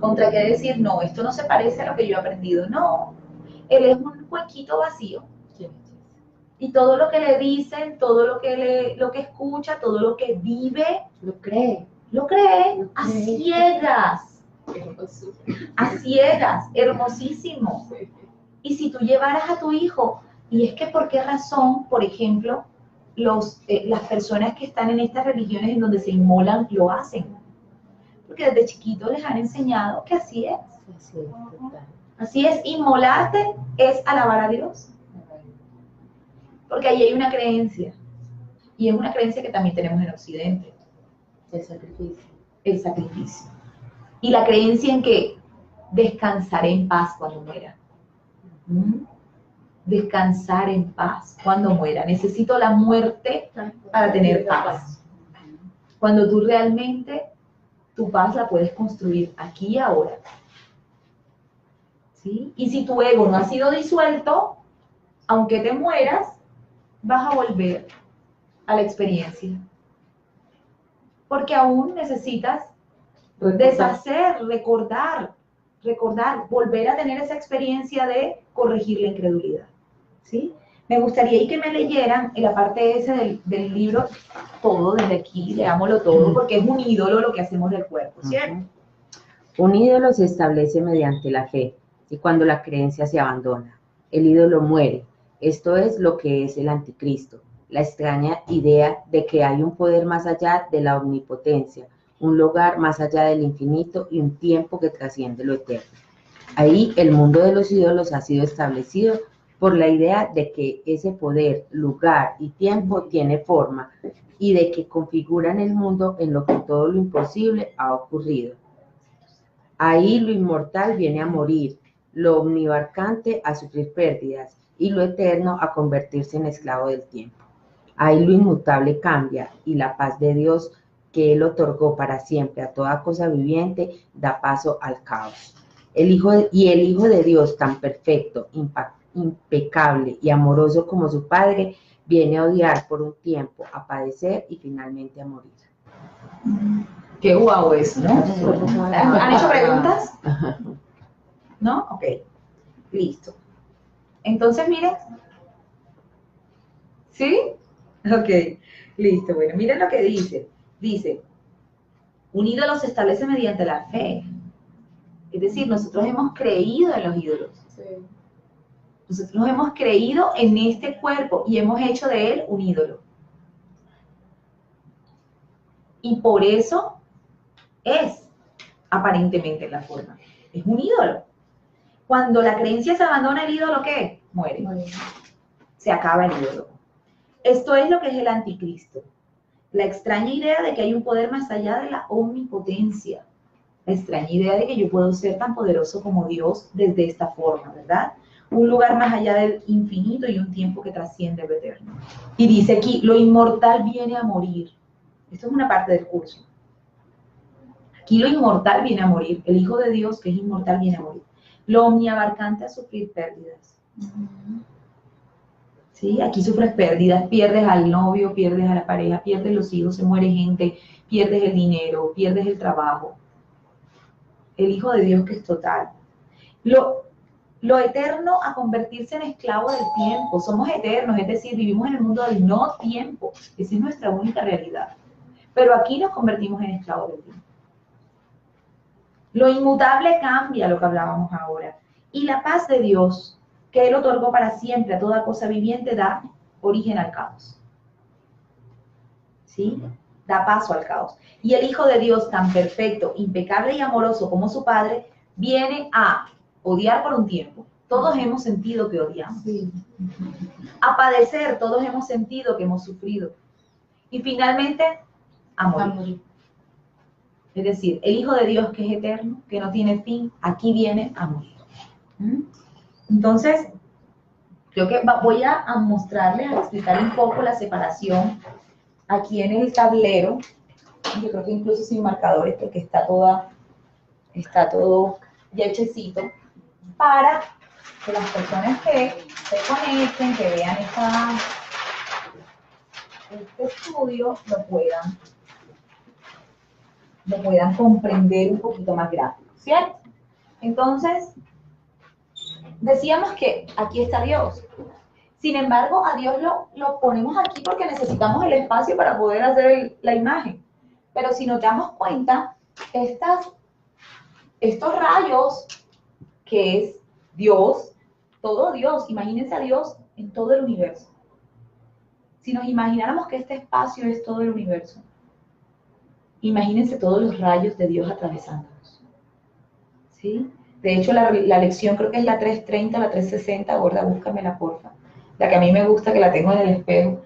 Contra qué decir, no, esto no se parece a lo que yo he aprendido. No, él es un huequito vacío. Y todo lo que le dicen, todo lo que escucha, todo lo que vive, lo cree a ciegas. A ciegas, hermosísimo. Y si tú llevaras a tu hijo, y es que por qué razón, por ejemplo, las personas que están en estas religiones en donde se inmolan, lo hacen. Porque desde chiquitos les han enseñado que así es. Así es, inmolarte es alabar a Dios. Porque ahí hay una creencia. Y es una creencia que también tenemos en Occidente. El sacrificio. El sacrificio. Y la creencia en que descansaré en paz cuando muera. Descansar en paz cuando muera. Necesito la muerte para tener paz. Cuando tú realmente tu paz la puedes construir aquí y ahora. ¿Sí? Y si tu ego no ha sido disuelto, aunque te mueras, vas a volver a la experiencia. Porque aún necesitas deshacer, recordar, volver a tener esa experiencia de corregir la incredulidad. ¿Sí? Me gustaría que me leyeran en la parte esa del libro, todo desde aquí, leámoslo todo, porque es un ídolo lo que hacemos del cuerpo, ¿cierto? Un ídolo se establece mediante la fe, y cuando la creencia se abandona, el ídolo muere. Esto es lo que es el anticristo, la extraña idea de que hay un poder más allá de la omnipotencia, un lugar más allá del infinito y un tiempo que trasciende lo eterno. Ahí el mundo de los ídolos ha sido establecido por la idea de que ese poder, lugar y tiempo tiene forma y de que configuran el mundo en lo que todo lo imposible ha ocurrido. Ahí lo inmortal viene a morir, lo omniabarcante a sufrir pérdidas y lo eterno a convertirse en esclavo del tiempo. Ahí lo inmutable cambia y la paz de Dios que Él otorgó para siempre a toda cosa viviente da paso al caos. El Hijo de Dios, tan perfecto, impecable y amoroso como su Padre, viene a odiar por un tiempo, a padecer y finalmente a morir. Qué guau eso, ¿no? ¿Han hecho preguntas? ¿No? Ok, listo. Entonces, miren. ¿Sí? Ok, listo. Bueno, miren lo que dice. Dice, un ídolo se establece mediante la fe. Es decir, nosotros hemos creído en los ídolos. Sí. Nosotros hemos creído en este cuerpo y hemos hecho de él un ídolo. Y por eso es aparentemente la forma. Es un ídolo. Cuando la creencia se abandona, el ídolo, ¿qué? Muere. Se acaba el ídolo. Esto es lo que es el anticristo. La extraña idea de que hay un poder más allá de la omnipotencia. La extraña idea de que yo puedo ser tan poderoso como Dios desde esta forma, ¿verdad? Un lugar más allá del infinito y un tiempo que trasciende lo eterno. Y dice aquí, lo inmortal viene a morir. Esto es una parte del curso. Aquí lo inmortal viene a morir. El Hijo de Dios, que es inmortal, viene a morir. Lo omniabarcante a sufrir pérdidas. ¿Sí? Aquí sufres pérdidas, pierdes al novio, pierdes a la pareja, pierdes los hijos, se muere gente, pierdes el dinero, pierdes el trabajo. El Hijo de Dios que es total. Lo eterno a convertirse en esclavo del tiempo. Somos eternos, es decir, vivimos en el mundo del no tiempo. Esa es nuestra única realidad. Pero aquí nos convertimos en esclavos del tiempo. Lo inmutable cambia, lo que hablábamos ahora. Y la paz de Dios, que Él otorgó para siempre a toda cosa viviente, da origen al caos. ¿Sí? Da paso al caos. Y el Hijo de Dios, tan perfecto, impecable y amoroso como su Padre, viene a odiar por un tiempo. Todos hemos sentido que odiamos. A padecer, todos hemos sentido que hemos sufrido. Y finalmente, a morir. Es decir, el Hijo de Dios, que es eterno, que no tiene fin, aquí viene a morir. Entonces, creo que voy a mostrarles, a explicar un poco la separación aquí en el tablero. Yo creo que incluso sin marcadores, porque está todo ya hechecito, para que las personas que se conecten, que vean este estudio, lo puedan comprender un poquito más gráfico, ¿cierto? Entonces, decíamos que aquí está Dios. Sin embargo, a Dios lo ponemos aquí porque necesitamos el espacio para poder hacer la imagen. Pero si nos damos cuenta, estos rayos, que es Dios, todo Dios, imagínense a Dios en todo el universo. Si nos imagináramos que este espacio es todo el universo, imagínense todos los rayos de Dios atravesándonos. ¿Sí? De hecho, la lección creo que es la 330, la 360, gorda, búscamela, porfa. La que a mí me gusta, que la tengo en el espejo.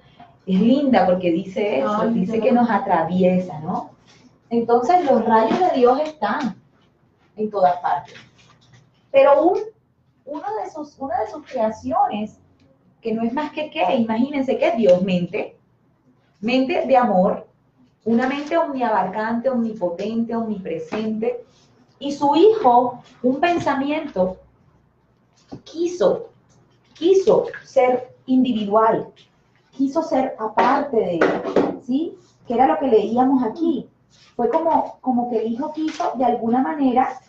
Es linda porque dice eso, dice que nos atraviesa, ¿no? Entonces, los rayos de Dios están en todas partes. Pero una de sus creaciones, que no es más que qué, imagínense que es Dios, mente de amor, una mente omniabarcante, omnipotente, omnipresente, y su Hijo, un pensamiento, quiso ser individual, quiso ser aparte de él, ¿sí? Que era lo que leíamos aquí. Fue como que el Hijo quiso, de alguna manera,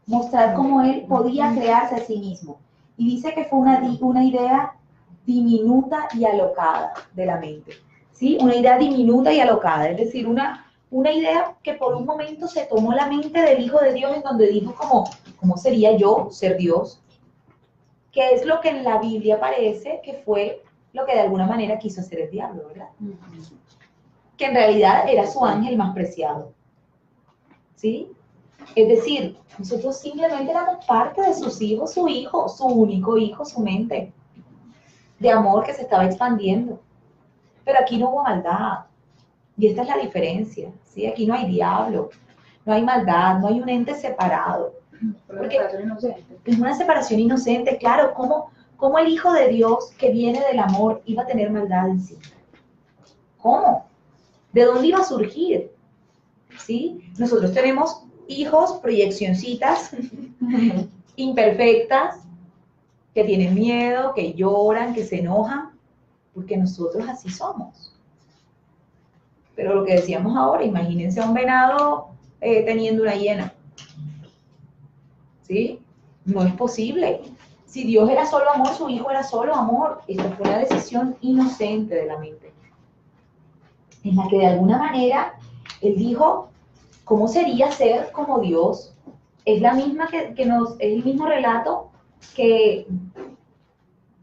mostrar cómo él podía crearse a sí mismo. Y dice que fue una idea diminuta y alocada de la mente, ¿sí? Una idea diminuta y alocada, es decir, una idea que por un momento se tomó la mente del Hijo de Dios, en donde dijo ¿cómo sería yo ser Dios? Que es lo que en la Biblia parece que fue lo que de alguna manera quiso hacer el diablo, ¿verdad? Que en realidad era su ángel más preciado, ¿sí? Es decir, nosotros simplemente éramos parte de sus hijos, su hijo, su único hijo, su mente de amor que se estaba expandiendo. Pero aquí no hubo maldad. Y esta es la diferencia, ¿sí? Aquí no hay diablo, no hay maldad, no hay un ente separado. Porque es una separación inocente, claro. ¿Cómo el Hijo de Dios que viene del amor iba a tener maldad en sí? ¿Cómo? ¿De dónde iba a surgir? ¿Sí? Nosotros tenemos hijos, proyeccioncitas, imperfectas, que tienen miedo, que lloran, que se enojan, porque nosotros así somos. Pero lo que decíamos ahora, imagínense a un venado teniendo una hiena. ¿Sí? No es posible. Si Dios era solo amor, su Hijo era solo amor. Esta fue una decisión inocente de la mente, en la que de alguna manera Él dijo, ¿cómo sería ser como Dios? Es la misma es el mismo relato que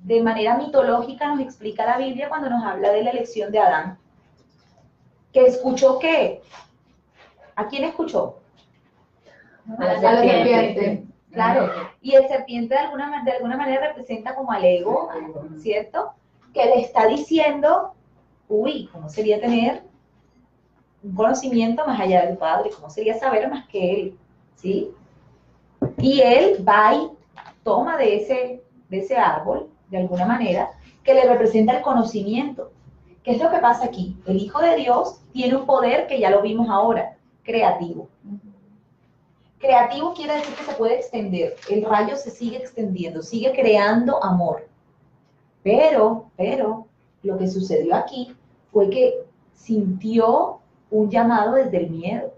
de manera mitológica nos explica la Biblia cuando nos habla de la elección de Adán. Que escuchó ¿qué? ¿A quién escuchó? A la serpiente. Claro, y el serpiente de alguna manera representa como al ego, ¿cierto? Que le está diciendo, uy, ¿cómo sería tener un conocimiento más allá del Padre? ¿Cómo sería saber más que Él? ¿Sí? Y Él va y toma de ese árbol, de alguna manera, que le representa el conocimiento. ¿Qué es lo que pasa aquí? El Hijo de Dios tiene un poder que ya lo vimos ahora, creativo. Creativo quiere decir que se puede extender. El rayo se sigue extendiendo, sigue creando amor. Pero, lo que sucedió aquí fue que sintió un llamado desde el miedo.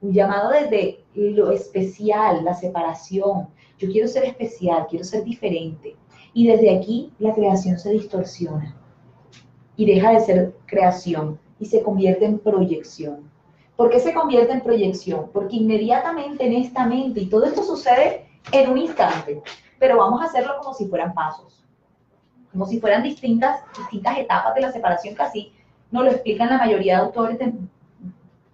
Un llamado desde lo especial, la separación. Yo quiero ser especial, quiero ser diferente. Y desde aquí la creación se distorsiona. Y deja de ser creación y se convierte en proyección. ¿Por qué se convierte en proyección? Porque inmediatamente en esta mente, y todo esto sucede en un instante, pero vamos a hacerlo como si fueran pasos, como si fueran distintas etapas de la separación, que así nos lo explican la mayoría de autores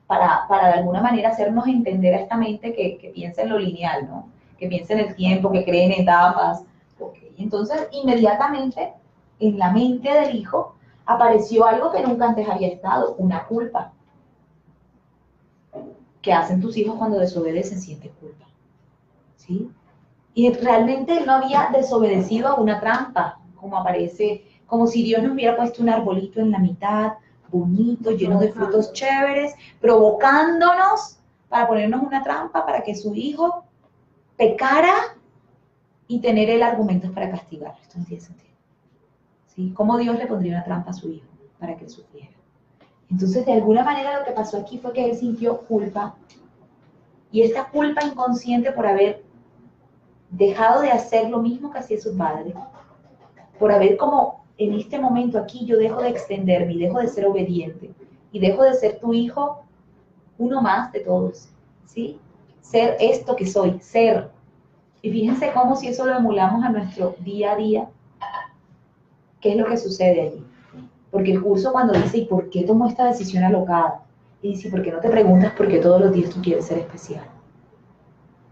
para de alguna manera hacernos entender a esta mente que piensa en lo lineal, ¿no? Que piensa en el tiempo, que cree en etapas. Okay. Entonces, inmediatamente, en la mente del hijo, apareció algo que nunca antes había estado, una culpa. ¿Qué hacen tus hijos cuando desobedecen? Sienten culpa. ¿Sí? Y realmente él no había desobedecido a una trampa, como aparece, como si Dios nos hubiera puesto un arbolito en la mitad, bonito, lleno de frutos chéveres, provocándonos para ponernos una trampa para que su hijo pecara y tener él argumentos para castigar. Esto no tiene sentido. ¿Sí? ¿Cómo Dios le pondría una trampa a su hijo para que él sufriera? Entonces, de alguna manera lo que pasó aquí fue que él sintió culpa, y esta culpa inconsciente por haber dejado de hacer lo mismo que hacía su padre, por haber como en este momento aquí yo dejo de extenderme y dejo de ser obediente y dejo de ser tu hijo, uno más de todos, ¿sí? Ser esto que soy, ser. Y fíjense cómo si eso lo emulamos a nuestro día a día, ¿qué es lo que sucede allí? Porque el curso cuando dice, ¿y por qué tomó esta decisión alocada? Y dice, ¿por qué no te preguntas por qué todos los días tú quieres ser especial?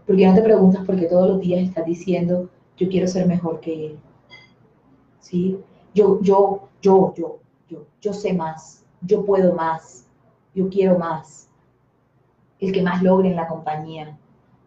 ¿Por qué no te preguntas por qué todos los días estás diciendo, yo quiero ser mejor que él? ¿Sí? Yo sé más, yo puedo más, yo quiero más. El que más logre en la compañía,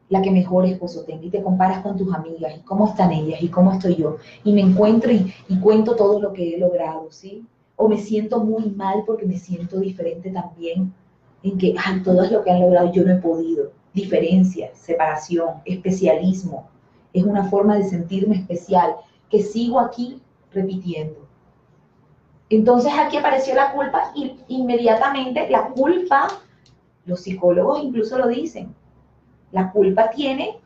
la que mejor esposo tenga, y te comparas con tus amigas, y cómo están ellas, y cómo estoy yo, y me encuentro y cuento todo lo que he logrado, ¿sí? O me siento muy mal porque me siento diferente también, en que, ay, todo lo que han logrado yo no he podido. Diferencia, separación, especialismo, es una forma de sentirme especial, que sigo aquí repitiendo. Entonces aquí apareció la culpa, y inmediatamente la culpa, los psicólogos incluso lo dicen, la culpa tiene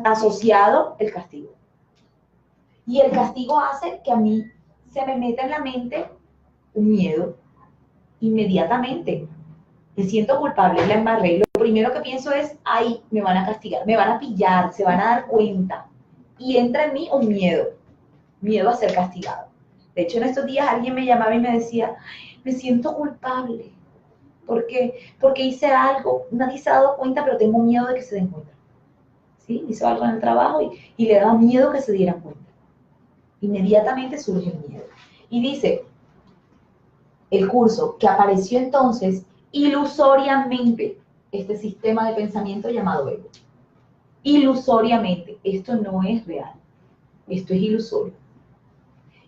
asociado el castigo. Y el castigo hace que a mí se me meta en la mente un miedo. Inmediatamente me siento culpable, la embarré. Lo primero que pienso es, ay, me van a castigar, me van a pillar, se van a dar cuenta. Y entra en mí un miedo a ser castigado. De hecho, en estos días alguien me llamaba y me decía, me siento culpable, porque hice algo, nadie se ha dado cuenta, pero tengo miedo de que se den cuenta. ¿Sí? Hizo algo en el trabajo y le daba miedo que se dieran cuenta. Inmediatamente surge el miedo. Y dice el curso que apareció entonces ilusoriamente este sistema de pensamiento llamado ego. Ilusoriamente. Esto no es real. Esto es ilusorio.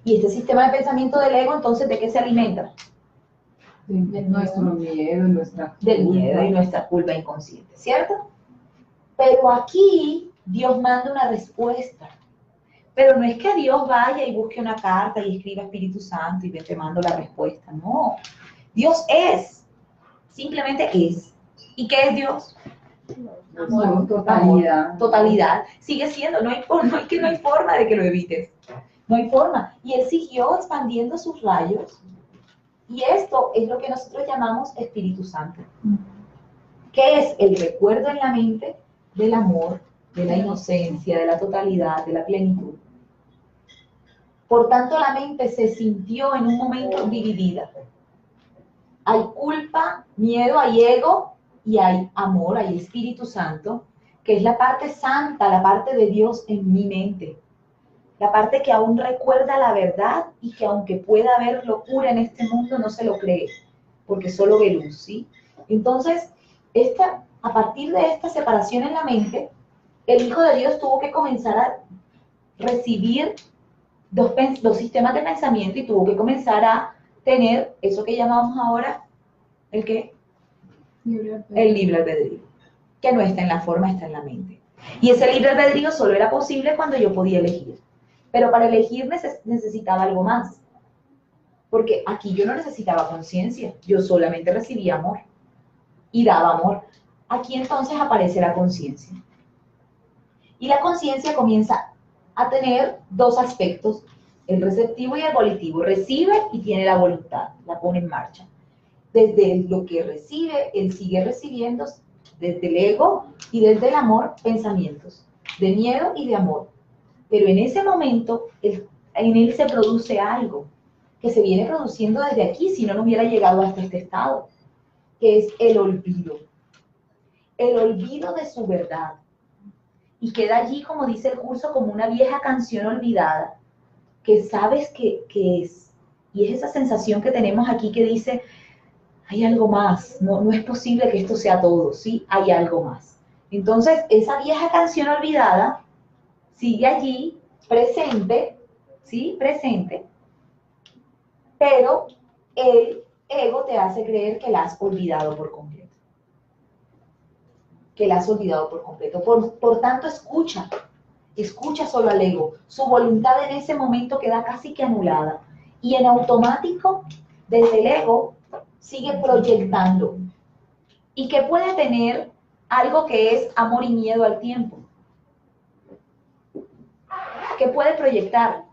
Y este sistema de pensamiento del ego, entonces, ¿de qué se alimenta? De nuestro miedo, del miedo y nuestra culpa inconsciente, ¿cierto? Pero aquí Dios manda una respuesta. Pero no es que Dios vaya y busque una carta y escriba Espíritu Santo y te mando la respuesta. No. Dios es. Simplemente es. ¿Y qué es Dios? Amor, totalidad. Amor, totalidad. Sigue siendo. No hay forma de que lo evites. No hay forma. Y Él siguió expandiendo sus rayos. Y esto es lo que nosotros llamamos Espíritu Santo. ¿Qué es? El recuerdo en la mente del amor, de la inocencia, de la totalidad, de la plenitud. Por tanto, la mente se sintió en un momento dividida. Hay culpa, miedo, hay ego y hay amor, hay Espíritu Santo, que es la parte santa, la parte de Dios en mi mente. La parte que aún recuerda la verdad y que aunque pueda haber locura en este mundo, no se lo cree, porque solo ve luz, ¿sí? Entonces, a partir de esta separación en la mente, el Hijo de Dios tuvo que comenzar a recibir dos sistemas de pensamiento y tuvo que comenzar a tener eso que llamamos ahora, ¿el qué? El libre albedrío, que no está en la forma, está en la mente. Y ese libre albedrío solo era posible cuando yo podía elegir. Pero para elegir necesitaba algo más. Porque aquí yo no necesitaba conciencia, yo solamente recibía amor y daba amor. Aquí entonces aparece la conciencia. Y la conciencia comienza a tener dos aspectos, el receptivo y el volitivo. Recibe y tiene la voluntad, la pone en marcha. Desde lo que recibe, él sigue recibiendo desde el ego y desde el amor pensamientos de miedo y de amor. Pero en ese momento, en él se produce algo que se viene produciendo desde aquí, si no, no hubiera llegado hasta este estado, que es el olvido de su verdad. Y queda allí, como dice el curso, como una vieja canción olvidada, que sabes que es. Y es esa sensación que tenemos aquí que dice, hay algo más, no es posible que esto sea todo, ¿sí? Hay algo más. Entonces, esa vieja canción olvidada sigue allí, presente, ¿sí? Presente, pero el ego te hace creer que la has olvidado por completo. Que la has olvidado por completo. Por tanto, escucha solo al ego. Su voluntad en ese momento queda casi que anulada. Y en automático, desde el ego, sigue proyectando. Y que puede tener algo que es amor y miedo al tiempo. ¿Qué puede proyectar?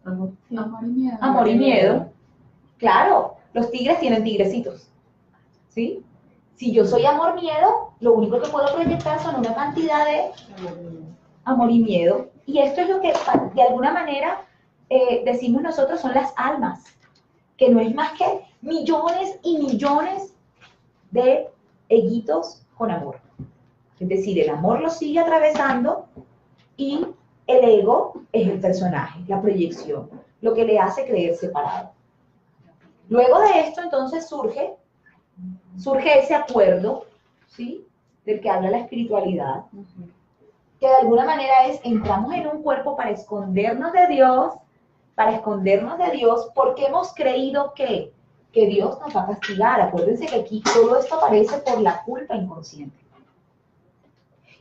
Amor y miedo. Amor y miedo. Claro, los tigres tienen tigrecitos. ¿Sí? Si yo soy amor-miedo, lo único que puedo proyectar son una cantidad de amor y miedo. Y esto es lo que, de alguna manera, decimos nosotros son las almas, que no es más que millones y millones de eguitos con amor. Es decir, el amor lo sigue atravesando y el ego es el personaje, la proyección, lo que le hace creer separado. Luego de esto, entonces, surge ese acuerdo, ¿sí?, del que habla la espiritualidad, que de alguna manera es, entramos en un cuerpo para escondernos de Dios, porque hemos creído que Dios nos va a castigar. Acuérdense que aquí todo esto aparece por la culpa inconsciente.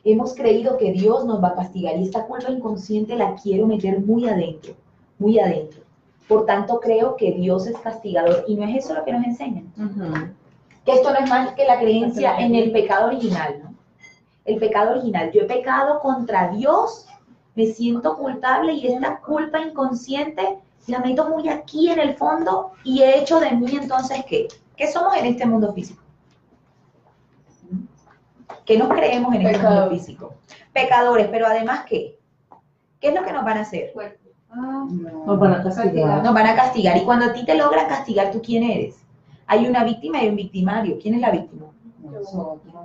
Hemos creído que Dios nos va a castigar y esta culpa inconsciente la quiero meter muy adentro, muy adentro. Por tanto, creo que Dios es castigador y no es eso lo que nos enseñan. Que esto no es más que la creencia en el pecado original, ¿no? El pecado original. Yo he pecado contra Dios, me siento culpable y esta culpa inconsciente la meto muy aquí en el fondo y he hecho de mí entonces ¿qué? ¿Qué somos en este mundo físico? ¿Qué nos creemos en este mundo físico? Pecadores, pero además ¿qué? ¿Qué es lo que nos van a hacer? Nos van a castigar. Nos van a castigar. Y cuando a ti te logran castigar, ¿tú quién eres? Hay una víctima y un victimario. ¿Quién es la víctima?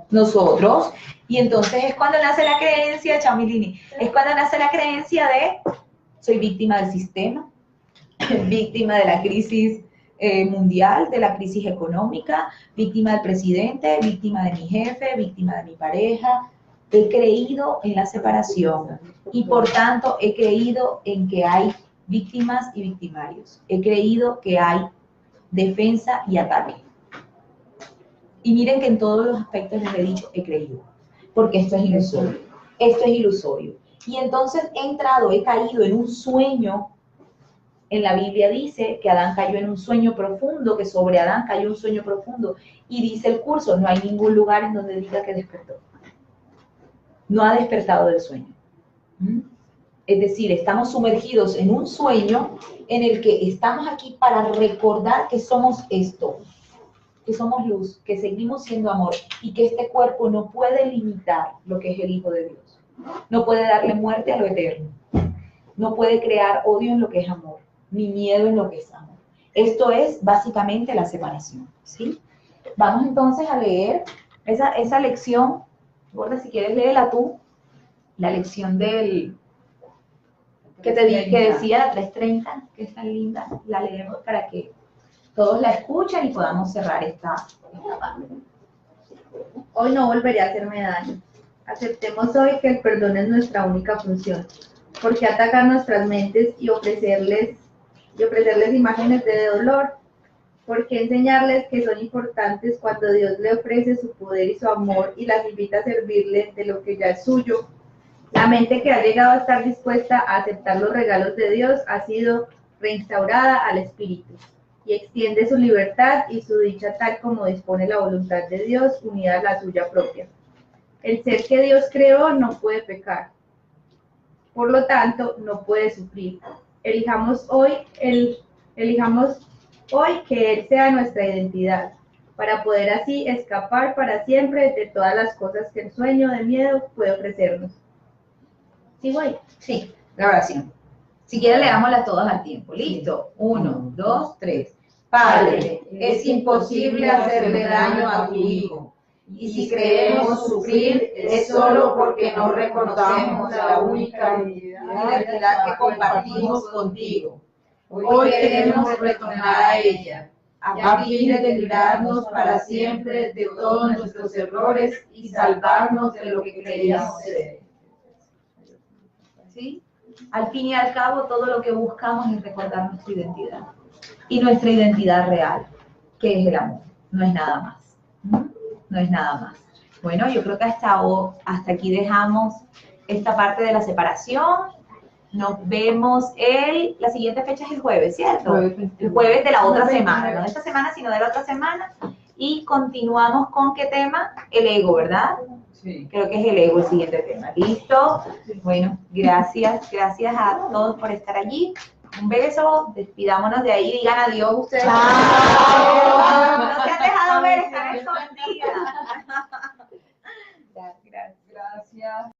Nosotros. Y entonces es cuando nace la creencia, Chamilini, es cuando nace la creencia de soy víctima del sistema, víctima de la crisis mundial, de la crisis económica, víctima del presidente, víctima de mi jefe, víctima de mi pareja. He creído en la separación y por tanto he creído en que hay víctimas y victimarios. He creído que hay defensa y ataque. Y miren que en todos los aspectos les he dicho, he creído, porque esto es ilusorio. Esto es ilusorio. Y entonces he caído en un sueño. En la Biblia dice que Adán cayó en un sueño profundo, que sobre Adán cayó un sueño profundo. Y dice el curso, no hay ningún lugar en donde diga que despertó. No ha despertado del sueño. Es decir, estamos sumergidos en un sueño en el que estamos aquí para recordar que somos esto, que somos luz, que seguimos siendo amor y que este cuerpo no puede limitar lo que es el Hijo de Dios. No puede darle muerte a lo eterno. No puede crear odio en lo que es amor, ni miedo en lo que es amor. Esto es básicamente la separación, ¿sí? Vamos entonces a leer esa lección. Gorda, si quieres léela tú, la lección que decía la 330, que es tan linda, la leemos para que todos la escuchen y podamos cerrar esta parte. Hoy no volveré a hacerme daño. Aceptemos hoy que el perdón es nuestra única función. ¿Por qué atacar nuestras mentes y ofrecerles imágenes de dolor? ¿Por qué enseñarles que son importantes cuando Dios le ofrece su poder y su amor y las invita a servirle de lo que ya es suyo? La mente que ha llegado a estar dispuesta a aceptar los regalos de Dios ha sido reinstaurada al Espíritu y extiende su libertad y su dicha tal como dispone la voluntad de Dios unida a la suya propia. El ser que Dios creó no puede pecar, por lo tanto no puede sufrir. Elijamos hoy que Él sea nuestra identidad, para poder así escapar para siempre de todas las cosas que el sueño de miedo puede ofrecernos. ¿Sí, güey? Sí, la oración. Si quieren, leámoslas todas al tiempo. ¿Listo? 1, 2, 3. Padre, es imposible hacerle daño a tu Hijo. Y si creemos sufrir, es solo porque no reconocemos la única identidad que compartimos contigo. Hoy queremos retornar a ella, a fin de librarnos para siempre de todos nuestros errores y salvarnos de lo que creíamos ser. ¿Sí? Al fin y al cabo, todo lo que buscamos es recordar nuestra identidad. Y nuestra identidad real, que es el amor. No es nada más. No es nada más. Bueno, yo creo que hasta aquí dejamos esta parte de la separación. Nos vemos la siguiente fecha es el jueves, ¿cierto? El jueves de la otra semana, no de esta semana, sino de la otra semana. Y continuamos con ¿qué tema? El ego, ¿verdad? Sí. Creo que es el ego el siguiente tema. ¿Listo? Bueno, gracias a todos por estar allí. Un beso, despidámonos de ahí, digan adiós ustedes. ¡Chao! No se han dejado ver, están escondidas. Gracias.